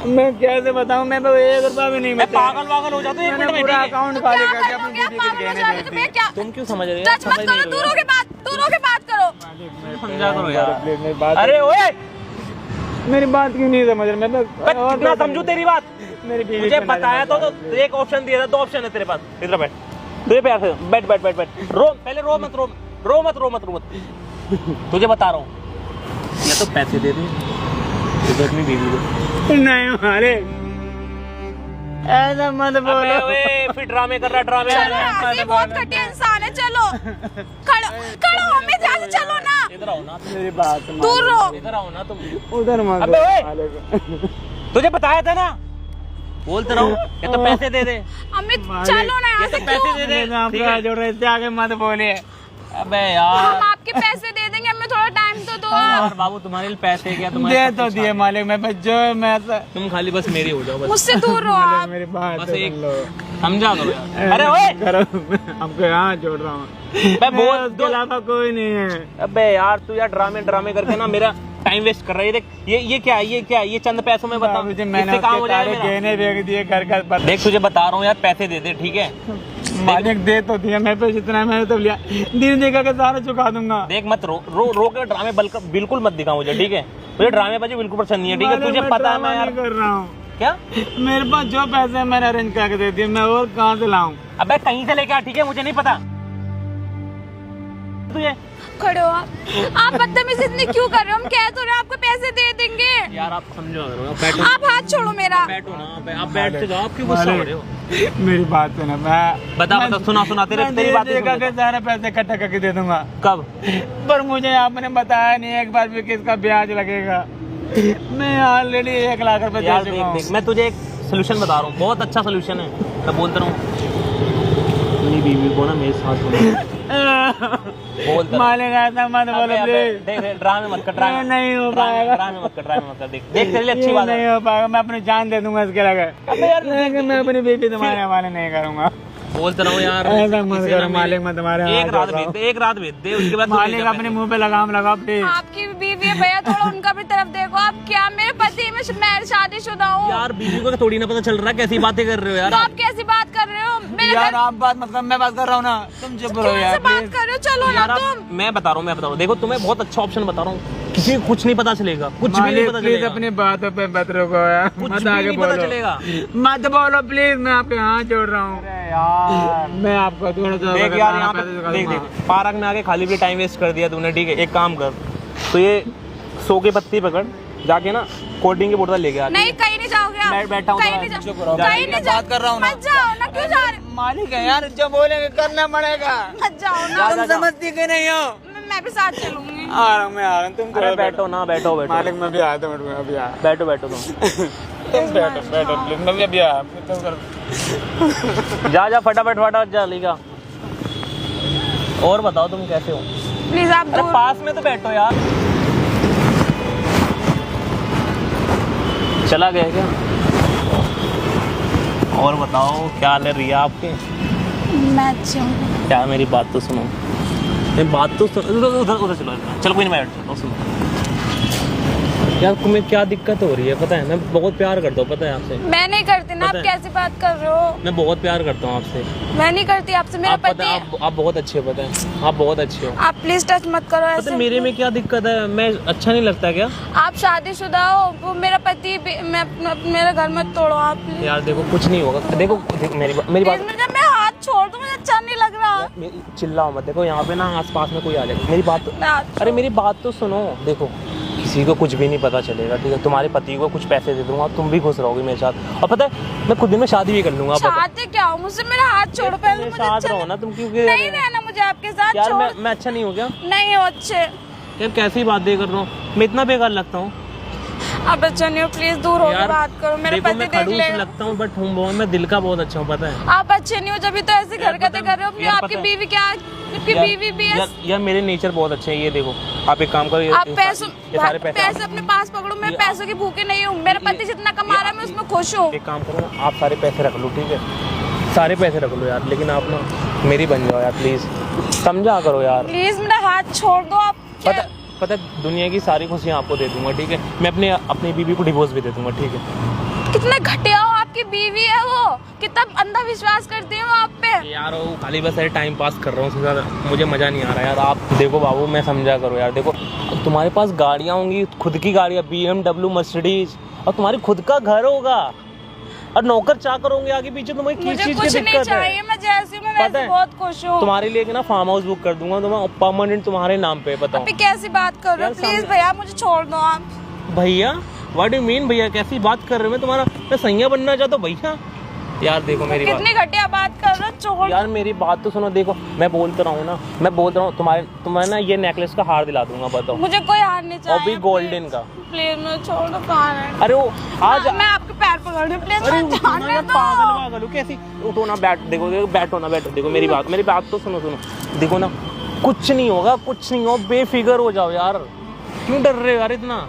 मैं कैसे बताऊँ, मैं तो 1 रुपया भी नहीं मैं बचा। पागल वागल हो जाता हूँ एक मैंने मिनट में, पूरा ठीक है? अकाउंट तो खाली क्या करके कर अपनी लोगे आप? दीदी के पागल हो गहने जाओगे बेच तो दिए। मैं क्या? तुम क्यों समझ रहे हो? टच मत करो, दूर होके बात करो। समझा करो यार। प्लीज मेरी बात, अरे ओए, मेरी बात क्यों नहीं समझ रहे? मैं तो और कितना समझू तेरी बात? मेरी बीवी मुझे को ना बताया समझ तो एक ऑप्शन दिया था, 2 ऑप्शन है तेरे पास, इधर बैठ, तुझे प्यार से बैठ बैठ बैठ बैठ, रो पहले, रो मत। तुझे बता रहा हूँ, या तो पैसे दे दे तो अपनी बीवी को। नहीं मारे, ऐसा मत अबे बोलो। ओए, फिर ड्रामे कर रहा, ड्रामे कर चलो रहा। यहाँ से, बहुत घटिया इंसान है। चलो खड़ो हो, मैं यहाँ से चलो ना, इधर आओ ना, मेरी बात सुनो। दूर रहो। इधर आओ ना तुम। उधर मत अबे ओए! मालिक। तुझे बताया था ना, बोलते रहो, या तो पैसे दे दे, अमित चलो ना यहाँ या से। तो पैसे दे मैं दे, आपको ठीक है? हाथ जोड़ रहा हूं, इससे आगे मत बोलिए। अबे हम यार, आपके पैसे दे देंगे, हमें थोड़ा टाइम तो दो आप। यार बाबू तुम्हारे लिए पैसे क्या, तुम्हारे दे सब तो कुछ दिए मालिक, मैं बस जो है मैं तुम खाली बस मेरी हो जाओ बस, मुझसे दूर रहो आप। मेरी बात बस सुन एक लो। समझा करो यार। अरे ओए, करो, हमको हाथ जोड़ रहा हूँ। मैं बोल उसके अलावा कोई नहीं है। अबे यार तू यार ड्रामे करके ना मेरा टाइम वेस्ट कर रही है। देख ये क्या है, ये चंद पैसों में बता, बाबूजी मैंने इससे काम उसके हो जाएगा सारे मेरा? गहने बेच दिए, घर का पर। देख तुझे बता रहा हूँ यार, पैसे दे दे, ठीक है? मालिक दे तो दिया, मेरे पे जितना है मैंने तो लिया, दिन देखा के सारा चुका दूंगा। देख मत रो के ड्रामे बिल्कुल मत दिखा मुझे, ठीक है? मुझे ड्रामे बाजी बिल्कुल पसंद नहीं है, ठीक है? तुझे पता है मैं यार कर रहा हूँ। क्या, मेरे पास जो पैसे है मैंने अरेंज करके दे दिए, मैं और कहाँ से लाऊं? अबे कहीं से लेके आ, ठीक है? मुझे नहीं पता तुझे। खड़े हो आप बदतमीजी इतनी क्यों कर रहे हो? हम कह तो रहे हैं आपको पैसे दे देंगे। यार आप समझो, बैठो, आप हाथ छोड़ो मेरा। बैठो ना, आप बैठ के जाओ, आप क्यों गुस्सा हो रहे हो? मेरी बात सुनो, मैं बता सुना तेरी बात देखा के सारे पैसे इकट्ठा करके दे दूंगा। कब? पर मुझे आपने बताया नहीं एक बार भी किसका ब्याज लगेगा। मैं ऑलरेडी 1 लाख रुपए यार दे चुका हूँ। देख मैं तुझे एक सोल्यूशन बता रहा हूँ, बहुत अच्छा सोल्यूशन है, मैं बोलता रहा हूँ। अपनी बीवी को ना मेरे साथ बोलता मालिक ऐसा मत बोलो प्लीज। देख ड्रामे मत कर, ड्रामे नहीं हो पाएगा। ड्रामे मत कर, देख तेरे लिए अच्छी बात नहीं है। हो पाएगा, मैं अपनी जान दे दूंगा इसके लगे। अबे यार लेकिन मैं अपनी बीवी तुम्हारे हवाले नहीं करूंगा। बोलते रहो यार, ऐसा मत किसी करो ना मालिक, मैं तुम्हारे एक हाथ रात जोड़ रहा हूँ। एक रात भेज दे, उसके बाद तू ले मालिक जा अपने मुंह पे लगाम लगाओ प्लीज। आपकी बीवी है भैया, थोड़ा उनका भी तरफ देखो। आप क्या, मेरे पति मैं शादीशुदा हूँ। यार बीवी को थोड़ी ना पता चल रहा है, कैसी बातें कर रहे हो यार तो आप? आप कैसी बात कर रहे हो? मेरे यार घर आप बात मत कर, मैं बात कर रहा हूँ ना, तुम चुप रहो क्यों यार ऐसे बात प्लीज। कर रहे हो? चलो ना यार तुम। मैं बता रहा हूँ, देखो तुम्हें बहुत अच्छा ऑप्शन बता रहा हूँ, किसी को कुछ नहीं पता चलेगा, कुछ भी नहीं मालिक पता प्लीज चलेगा, अपनी बातों पे मत रुको यार, कुछ मत भी आगे नहीं पता बोलो, चलेगा। मत बोलो प्लीज, मैं आपके हाथ जोड़ रहा हूँ। यार मैं आपको थोड़ा सा देख यार यहाँ पे देख पार्क में आके खाली भी टाइम वेस्ट कर दिया तूने, ठीक है? एक काम कर, तो ये 100 की पत्ती पकड़, जाके ना कोल्ड ड्रिंक की बोतल लेके आ। नहीं, कहीं नहीं जाओगे आप। मैं बैठा हूँ, कहीं नहीं चुप जाओ, रहो। कहीं नहीं बात कर रहा हूँ ना। मत जाओ ना, क्यों जा रहे? मालिक है यार, जो बोलेंगे करना पड़ेगा। मत जाओ ना, तुम समझती कि नहीं हो? मैं भी साथ चलूंगी। आ रहा हूँ, मैं आ रहा हूँ, तुम अरे बैठो ना, बैठो मालिक मैं भी आता हूँ, अभी आ। बैठो तुम तुम बैठो प्लीज, मैं भी अभी आ। जा फटाफट जा लेगा। और बताओ तुम कैसे हो? प्लीज आप अरे दूर। पास में तो बैठो यार। चला गया क्या? और बताओ क्या हाल है रिया आपके? मैं अच्छी हूँ। क्या मेरी बात तो सुनो, मेरी बात तो सुनो, उधर चलो, चलो कोई नहीं, मैं बैठ सुनो। यार तुम्हें क्या दिक्कत हो रही है पता है, मैं बहुत प्यार करता हूँ पता है आपसे। मैं नहीं करती ना, आप पता है। कैसी बात कर रहे हो? मैं बहुत प्यार करता हूँ आपसे। मैं नहीं करती आपसे, मेरा आप पता पति है, है। आप बहुत अच्छे हो पता है, आप बहुत अच्छे हो। आप प्लीज टच मत करो पता ऐसे। है मेरे में क्या दिक्कत है, मैं अच्छा नहीं लगता क्या? आप शादीशुदा हो, वो मेरा पति भी, मेरे घर मत तोड़ो आप प्लीज। यार देखो कुछ नहीं होगा, देखो मेरी बात जब मैं हाथ छोड़ दूँ मुझे अच्छा नहीं लग रहा। चिल्लाओ मत, देखो यहाँ पे ना आसपास में कोई आ जाएगा, मेरी बात मैं हाथ अरे मेरी बात तो सुनो। देखो किसी को कुछ भी नहीं पता चलेगा, ठीक है? तुम्हारे पति को कुछ पैसे दे दूंगा, तुम भी खुश रहोगे मेरे साथ, और पता है मैं खुद दिन में शादी भी कर लूंगा। चाहते क्या हो मुझसे? मेरा हाथ छोड़ो पहले, मुझे साथ अच्छा रहो ना तुम, क्योंकि नहीं रहना मुझे आपके साथ। यार छोड़। मैं अच्छा नहीं हो गया? नहीं हो अच्छे। यार कैसी बातें कर रहा हूँ मैं, इतना बेकार लगता हूँ? आप अच्छा नहीं हो, प्लीज दूर होकर बात करो। मेरे देखो पति मैं देख खड़ूस लेगा। लगता हूँ बट हूँ मैं दिल का बहुत अच्छा हूँ पता है। आप अच्छे नहीं हो जब तो ऐसी हरकतें कर रहे हो। यार आपकी पता है- बीवी क्या, आपकी यार- बीवी भी है। यार मेरे नेचर बहुत अच्छे हैं, ये देखो आप एक काम करो, आप पैसों ये सारे पैसे अपने पास पकड़ो। मैं पैसों की भूखी नहीं हूँ। मेरा पति जितना कमा रहा है मैं उसमें खुश हूँ। एक काम करो ना, आप सारे पैसे रख लो ठीक है, सारे पैसे रख लो यार, लेकिन आप ना मेरी बन जाओ यार प्लीज, समझा करो यार। प्लीज मेरा हाथ छोड़ दो आप। पता दुनिया की सारी खुशियाँ आपको दे दूंगा ठीक है, मैं अपनी बीवी को डिवोर्स भी दे दूंगा ठीक है। कितने घटिया हो, आपकी बीवी है वो, कितना अंधा विश्वास करती है वो आप पे। यार वो खाली बस टाइम पास कर रहा हूँ, उसके साथ मुझे मजा नहीं आ रहा यार। आप देखो बाबू, मैं समझा करो यार, देखो तुम्हारे पास गाड़ियाँ होंगी, खुद की गाड़ियाँ, BMW, मर्सिडीज, और तुम्हारी खुद का घर होगा, और नौकर चाकर होंगे आगे पीछे, तुम्हें किस मुझे चीज की कुछ नहीं दिक्कत चाहिए, है? मैं जैसी हूँ मैं पता वैसे है? बहुत खुश हूँ। तुम्हारे लिए ना फार्म हाउस बुक कर दूंगा, तुम्हें परमानेंट तुम्हारे नाम पे। बताओ अभी कैसी बात कर रहे हो? यार, प्लीज भैया मुझे छोड़ दो आप। भैया, व्हाट डू मीन भैया, कैसी बात कर रहे हो? मैं तुम्हारा मैं सैया बनना चाहता हूँ भैया? यार देखो मेरी बात, कितनी घटिया बात कर रहे हो, छोड़। यार मेरी बात तो सुनो, देखो मैं बोलता रहा हूँ ना, मैं बोल रहा हूँ तुम्हें ना ये नेकलेस का हार दिला दूंगा, बताओ। मुझे कोई हार नहीं चाहिए। और भी गोल्डन का। प्लीज मुझे छोड़ दो। कहाँ है? अरे वो आज मैं आपके पैर पकड़ रही हूँ, प्लीज अरे मुझे उठो ना जाने यार, दो। पागल हो कैसी? उठो ना, देखो बैठो ना, बैठो, देखो मेरी बात तो सुनो, देखो ना, कुछ नहीं होगा, कुछ नहीं हो, बेफिक्र हो जाओ यार। क्यों डर रहे हो यार इतना?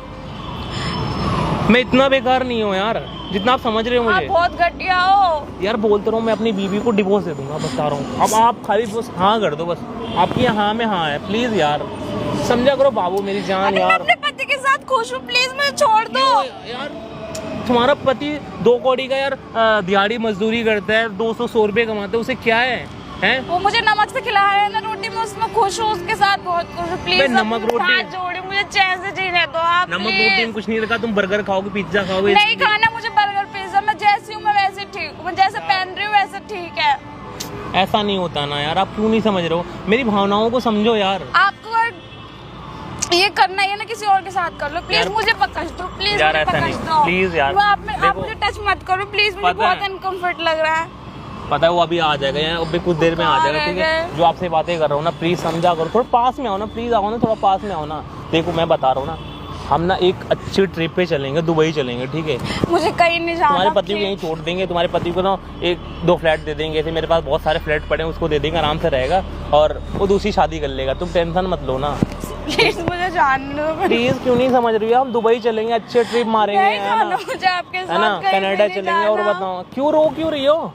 मैं इतना बेकार नहीं हूँ यार, जितना आप समझ रहे हो आप मुझे। बहुत घटिया हो यार बोलते रहो, मैं अपनी बीवी को डिवोर्स दे दूंगा, बता रहा हूँ। अब आप खाली बस हाँ कर दो, बस आपकी हाँ में हाँ है, प्लीज यार समझा करो बाबू मेरी जान अरे मैं यार। अपने पति के साथ खुश हूँ, प्लीज मुझे छोड़ दो। यार तुम्हारा पति 2 कौड़ी का यार दिहाड़ी मजदूरी करता है, 200 रुपये कमाता है, उसे क्या है हैं? वो मुझे नमक से खिला रहा है ना रोटी, मैं उसमें खुश हूँ, उसके साथ बहुत खुश हूँ। प्लीज नमक रोटी- हाथ जोड़े, मुझे चैन से जीने दो आप। नमक please। रोटी में कुछ नहीं रखा, तुम बर्गर खाओगे, पिज्जा खाओगे? नहीं खाना मुझे बर्गर पिज्जा, मैं जैसी हूँ मैं वैसे ठीक हूँ, मैं जैसे पहन रही हूँ वैसे ठीक है। ऐसा नहीं होता ना यार, आप क्यों नहीं समझ रहे हो? मेरी भावनाओं को समझो यार। आपको ये करना है ना किसी और के साथ कर लो, प्लीज यार- मुझे पकड़ दो, प्लीज यार, मुझे ऐसा पकड़ नहीं, दो प्लीज यार, आप देखो। मुझे टच मत करो प्लीज, मुझे पता है। बहुत अनकंफर्ट लग रहा है। पता है वो अभी आ जाएगा यार, अभी कुछ देर में आ जाएगा ठीक है। जो आपसे बातें कर रहा हूँ ना, प्लीज समझा करो, थोड़ा पास में आओ ना, प्लीज आओ ना, थोड़ा पास में आओ ना। देखो मैं बता रहा हूँ ना, हम ना एक अच्छी ट्रिप पे चलेंगे, दुबई चलेंगे ठीक है। मुझे कहीं नहीं जाना। तुम्हारे पति को यहीं छोड़ देंगे, तुम्हारे पति को ना 1-2 फ्लैट दे देंगे, ऐसे मेरे पास बहुत सारे फ्लैट पड़े हैं, उसको दे देंगे, आराम से रहेगा, और वो दूसरी शादी कर लेगा, तुम टेंशन मत लो ना। प्लीज मुझे जान दो। प्लीज क्यों नहीं समझ रही हो? हम दुबई चलेंगे, अच्छे ट्रिप मारेंगे, नहीं है जाना ना, मुझे आपके है ना, साथ, कहीं कनाडा नहीं चलेंगे। और जाना। बताओ क्यों रही हो?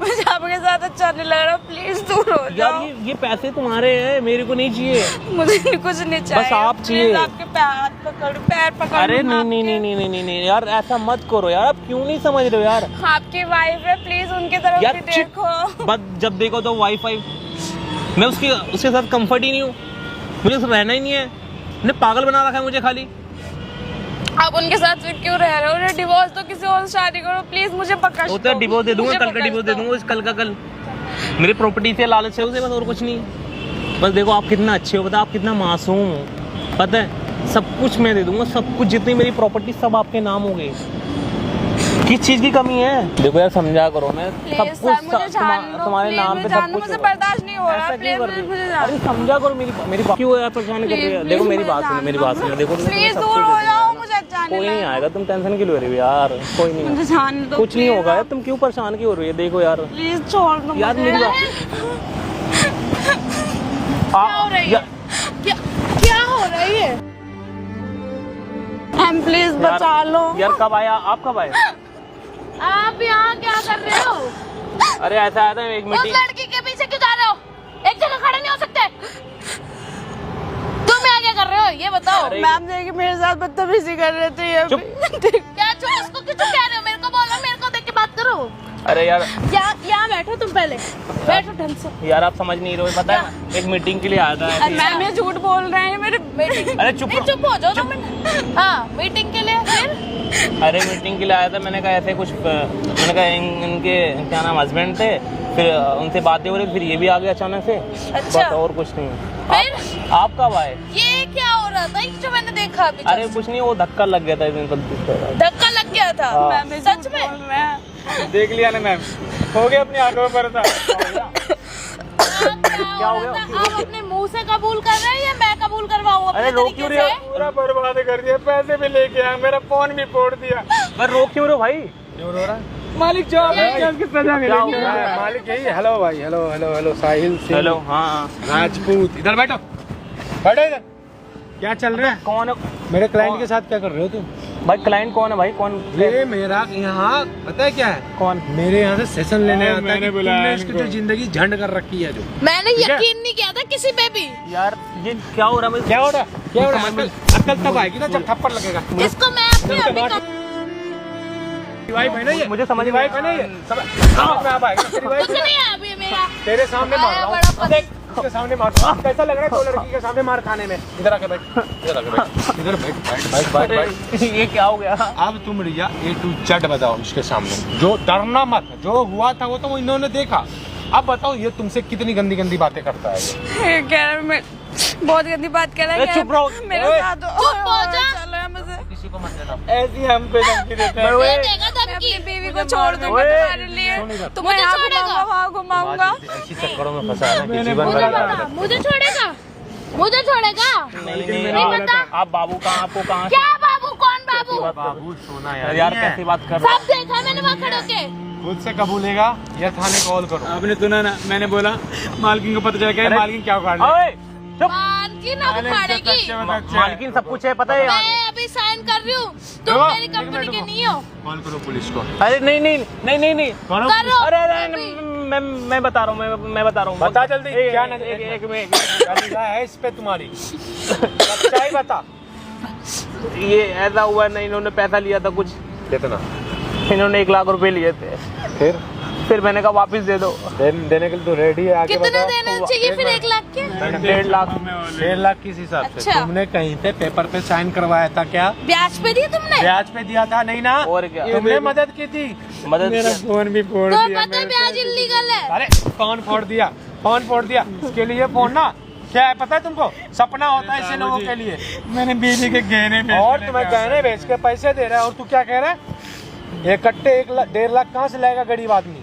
मुझे आपके साथ अच्छा नहीं लग रहा, प्लीज दूर हो यार जाओ। ये पैसे तुम्हारे हैं, मेरे को नहीं चाहिए। मुझे कुछ नहीं चाहिए, बस आप चाहिए। प्लीज आपके पैर पकड़ अरे लूं नहीं आपके। नहीं नहीं नहीं नहीं यार, ऐसा मत करो यार, आप क्यों नहीं समझ रहे हो यार? आपकी वाइफ है, प्लीज उनकी तरफ यार भी देखो। बस जब देखो तो वाईफाई, मैं उसके साथ कंफर्ट ही नहीं हूँ, मुझे रहना ही नहीं है, उन्हें पागल बना रखा है मुझे खाली। आप उनके साथ फिर क्यों रह रहे हो? उन्हें डिवोर्स तो किसी और से शादी करो, प्लीज मुझे पकड़ दो। होता है डिवोर्स दे दूंगा, मुझे कल का पकड़ डिवोर्स दे दो। दूंगा, कल का कल। मेरी प्रॉपर्टी से लालच है उसे, बस और कुछ नहीं। बस देखो आप कितना अच्छे हो, पता आप कितना मासूम हो, पता है सब कुछ मैं दे दूंगा, सब कुछ, जितनी मेरी प्रॉपर्टी सब आपके नाम हो गई। किस चीज की कमी है? देखो यार समझा करो, मैं सब प्लीज कुछ सर मुझे जान दो, तुम्हारे प्लीज नाम मुझे पे जान सब दो, कुछ मुझे होगा। बर्दाश्त नहीं हो रहा, ऐसा क्यों प्लीज कर रही मुझे हो? जान अरे समझा करो मेरी बात क्यों यार परेशान कर रही है? देखो मेरी बात सुनो, मेरी बात सुनो, देखो प्लीज दूर हो जाओ, मुझे अच्छा नहीं कोई नहीं लग रहा। आएगा, तुम टेंशन क्यों ले रही हो यार? कोई नहीं मुझे जान दो, कुछ नहीं please, होगा यार, तुम क्यों परेशान क्यों हो रही है? देखो यार प्लीज छोड़ दो यार मुझे। मेरी बात क्या हो रही है? क्या हो रही है? हम प्लीज बचा लो। यार कब आया आप? कब आए? आप यहाँ क्या कर रहे हो? अरे ऐसा आया था एक उस मीटिंग। लड़की के भी पीछे क्यों जा रहे हो? एक जगह खड़े नहीं हो सकते? तुम यहाँ क्या कर रहे हो ये बताओ। मैम देखिए मेरे साथ बदतमीजी कर रहे थे ये चुप। क्या चुप, इसको क्यों चुप कह रहे हो? मेरे को बोलो, मेरे को देख के बात करो। अरे यार यहाँ बैठो तुम पहले, बैठो ढंग से। यार आप समझ नहीं रहे हो, पता है ना, एक मीटिंग के लिए आया था ऐसे ही। मैम ये झूठ बोल रहे हैं मेरे मीटिंग। अरे चुप रहो। चुप हो जाओ 2 मिनट। हाँ मीटिंग के लिए फिर? अरे मीटिंग के लिए आया था, मैंने कहा ऐसे कुछ, मैंने कहा इनके क्या नाम हस्बैंड थे, फिर उनसे बातें हो रही, फिर ये भी आ गया अचानक से। अच्छा। बस और कुछ नहीं। फिर आप कब आए? ये क्या हो रहा था जो मैंने देखा अभी? अरे कुछ नहीं, वो धक्का लग गया था इस दिन पर। धक्का लग गया था? हाँ। मैम सच में? देख लिया ना मैम, हो गया अपनी आंखों पर था। क्या हो गया? आप अपने मुंह से कबूल कर रहे हैं या मैं कबूल करवाऊँ अपने अरे रोक तरीके क्यों रहे से? हो? पूरा बर्बाद कर दिया, पैसे भी लेके आया, मेरा फोन भी फोड़ दिया। पर रोक क्यों रहे हो भाई? क्यों रो रहा मालिक जो आप उसकी सजा मिलेगी। है? मालिक यही। हेलो भाई, हेलो हेलो हेलो, साहिल सिंह हेलो। हाँ राजपूत। इधर बैठो, बैठो इधर। क्या चल रहा है? कौन है मेरे क्लाइंट के साथ क्या कर रहे हो तुम? भाई? क्लाइंट कौन है भाई? कौन? ये मेरा यहाँ पता है क्या है? कौन? मेरे यहाँ से सेशन लेने आता है मैंने कि बुलाया तुमने इसकी इनको। जो जिंदगी झंड कर रखी है जो। मैंने ठीक है? यकीन नहीं किया था किसी पे भी। यार ये क्या हो रहा है? क्या हो रहा है? क्या हो रहा है? अक्ल तब आएगी ना जब थप्पड़ लगेगा। इसको मैं अपने अभी वाइफ है ना ये? मुझे समझ नहीं वाइफ है ना ये? समझ में आप आएगा। तेरी वाइफ कुछ नहीं है अभी मेरा। तेरे सामने मार रहा बड़ा हूँ, पति। देख इसके सामने मार रहा हूँ। कैसा लग रहा है दो लड़की के सामने मार खाने में? इधर आके बैठ, इधर आके बैठ, इधर बैठ, बैठ बैठ बैठ। ये क्या हो गया? अब तुम रिया A to Z बताओ इसके सामने, जो डरना मत, जो हुआ था वो तो इन्होंने देखा। अब बताओ ये तुमसे कितनी गंदी गंदी बातें करता है ये? ये कह रहा है मैं बहुत गंदी बात कर रहा है। अरे चुप रहो। मेरे ओए। साथ चुप हो जा। चलो यहाँ से। किसी को मत देना। ऐसी हम पे धमकी देते हैं। ये देगा मैं धमकी। अपनी बीवी को छोड़ दूंगा ओए। तुम्हारे लिए। तुम्हें मुझे यहाँ छोड़ेगा? घुमाऊंगा, वहाँ घुमाऊंगा। ऐसी चक्करों में फंसा है ना कि जीवन मुझे बर्बाद बता, कर मुझे छोड़ेगा? मुझे छोड़ेगा? नहीं पता। आप बाबू कहाँ, आपको कहाँ से? क्या बाबू? कौन बाबू? बाबू सोना यार यार कैसी बात कर रहे सब देखा मैंने वहाँ खड़े होके। खुद से कबूलेगा या थाने कॉल करो। आपने सुना ना, मैंने बोला मालकिन को पता चल गया, अरे। मालकिन क्या उखाड़ हो? ले। ओए, चुप। मालकिन अब उखाड़ेगी। मालकिन सब कुछ है, पता है यार। मैं अभी साइन कर रही हूँ, तुम रुको, मेरी कंपनी के नहीं हो। कॉल करो पुलिस को। अरे नहीं नहीं नहीं नहीं नहीं। करो। अरे अरे अभी। मैं बता रहा हूँ, मैं बता रहा हूँ। बता जल्दी, क्या एक एक मिनट। क्या निगाह है इस पे तुम्हारी? सच्चाई बता। ये ऐसा हुआ नहीं, इन्होंने पैसा लिया था कुछ, कितना? इन्होंने 1 लाख रुपए लिए थे। फिर मैंने कहा वापस दे दो। देने के लिए तो रेडी है, आगे कितना बताओ। देना चाहिए फिर 1 लाख के? 1.5 लाख। 1.5 लाख किस हिसाब से? अच्छा। तुमने कहीं पे पेपर पे साइन करवाया था क्या? ब्याज पे दिए तुमने? ब्याज पे दिया था नहीं ना? और क्या? तुमने मदद की थी। मदद मेरा किया। फोन भी फोड़ तो दिया। पता है ब्याज इल्लीगल है। अरे फोन फोड़ दिया, फोन फोड़ दिया। इसके लिए फोन ना क्या है पता है तुमको? सपना होता है ऐसे लोगों के लिए। मैंने बीवी के गहने बेच और दिए। तुम्हें गहने बेच के पैसे दे रहा है और तू क्या कह रहा है? ये कट्टे 1.5 लाख कहाँ से लाएगा गरीब आदमी?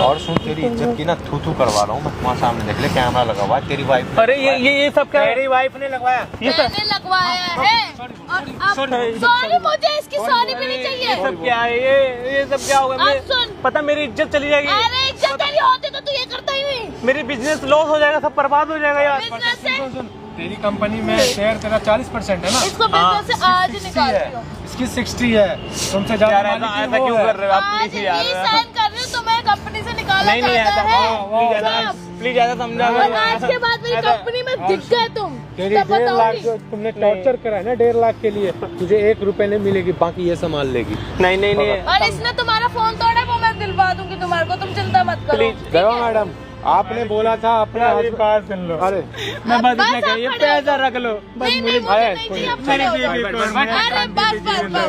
और सुन, तेरी इज्जत की ना थू थू करवा रहा हूँ मैं। तुम्हारे सामने देख ले, कैमरा लगा हुआ है। तेरी वाइफ। अरे ये सब क्या है? तेरी वाइफ ने लगवाया। ये सब मैंने लगवाया है। और अब सॉरी, मुझे इसकी सॉरी भी नहीं चाहिए। सब क्या है? ये सब क्या होगा? अब सुन। पता मेरी इज्जत चली जाएगी, अरे इज्जत तेरी होती तो तू ये करता ही नहीं। मेरी बिजनेस लॉस हो जाएगा, सब बर्बाद हो जाएगा यार। बिजनेस से सुन, तेरी कंपनी में शेयर तेरा 40% है ना? इसको बिजनेस से आज ही निकाल रही हूँ। इसकी 60 है। तुमसे ज्यादा यार ऐसा मालिक ऐसा वो क्यों है। कर रहे हो आप? आज प्लीज ही यार। साइन कर रही हूँ, तुम्हें कंपनी से निकाला नहीं नहीं ऐसा, जाता है। प्लीज ऐसा समझा और आज के बाद मेरी कंपनी में दिख गए तुम, तेरी तब 1.5 लाख जो बताऊंगी। तुमने टॉर्चर करा है ना 1.5 लाख के लिए, तुझे 1 रुपए नहीं मिलेगी, बाकी ये संभाल लेगी। नहीं नहीं नहीं और इसने तुम्हारा फोन तोड़ा, वो मैं दिलवा दूंगी तुम्हारे को, तुम चिंता मत करो। Please, ठीक करो है? मैडम, आपने बोला था अपने मेरी बात सुन लो। अरे मैं बस बस इतना आप कहिए, खड़े हो पैसा जाओ। रख लो बस। नहीं नहीं मुझे नहीं चाहिए, आप खड़े हो जाओ। मेरी बीवी को अरे बस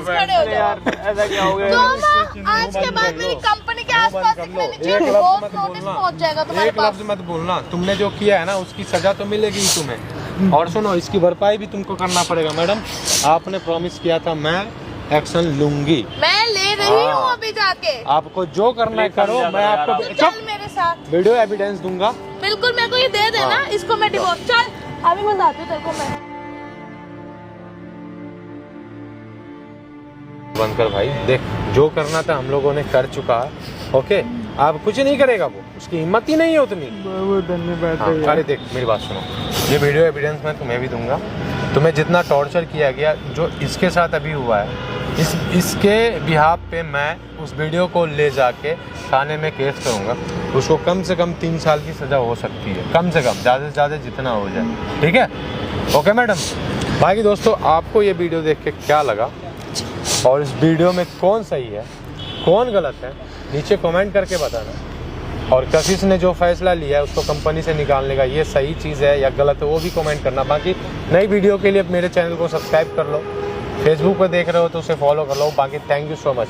खड़े हो जाओ। यार ऐसा क्या हो गया? तुम आज के बाद मेरी कंपनी के आसपास दिखने नहीं चाहिए, रोज नोटिस पहुंच जाएगा तुम्हारे एक पास। लफ्ज मत बोलना। तुमने जो किया है ना उसकी सजा तो मिलेगी ही तुम्हें। और सुनो, इसकी भरपाई भी तुमको करना पड़ेगा मैडम। आपने प्रॉमिस किया था मैं एक्शन लूंगी। मैं ले रही हूँ अभी जाके। आपको जो करना है करो, मैं आपको तू चल मेरे साथ। वीडियो एविडेंस दूंगा। बिल्कुल मेरे को ये दे देना, इसको मैं डिवोर्स। चल अभी बताती हूँ तेरे को मैं। बंद कर भाई, देख जो करना था हम लोगों ने कर चुका है। ओके, आप कुछ नहीं करेगा वो, उसकी हिम्मत ही नहीं है उतनी। बहुत धन्यवाद हाँ, भैया। अरे देख मेरी बात सुनो, ये वीडियो एविडेंस मैं तुम्हें भी दूंगा। तुम्हें जितना टॉर्चर किया गया, जो इसके साथ अभी हुआ है, इसके बिहाफ पे मैं उस वीडियो को ले जाके थाने में केस करूँगा। उसको कम से कम 3 साल की सज़ा हो सकती है, कम से कम, ज़्यादा से ज़्यादा जितना हो जाए। ठीक है, ओके मैडम। बाकी दोस्तों, आपको ये वीडियो देख के क्या लगा और इस वीडियो में कौन सही है कौन गलत है, नीचे कमेंट करके बताना। और कशिश ने जो फैसला लिया है उसको कंपनी से निकालने का, ये सही चीज़ है या गलत है, वो भी कमेंट करना। बाकी नई वीडियो के लिए मेरे चैनल को सब्सक्राइब कर लो, फेसबुक पर देख रहे हो तो उसे फॉलो कर लो। बाकी थैंक यू सो मच।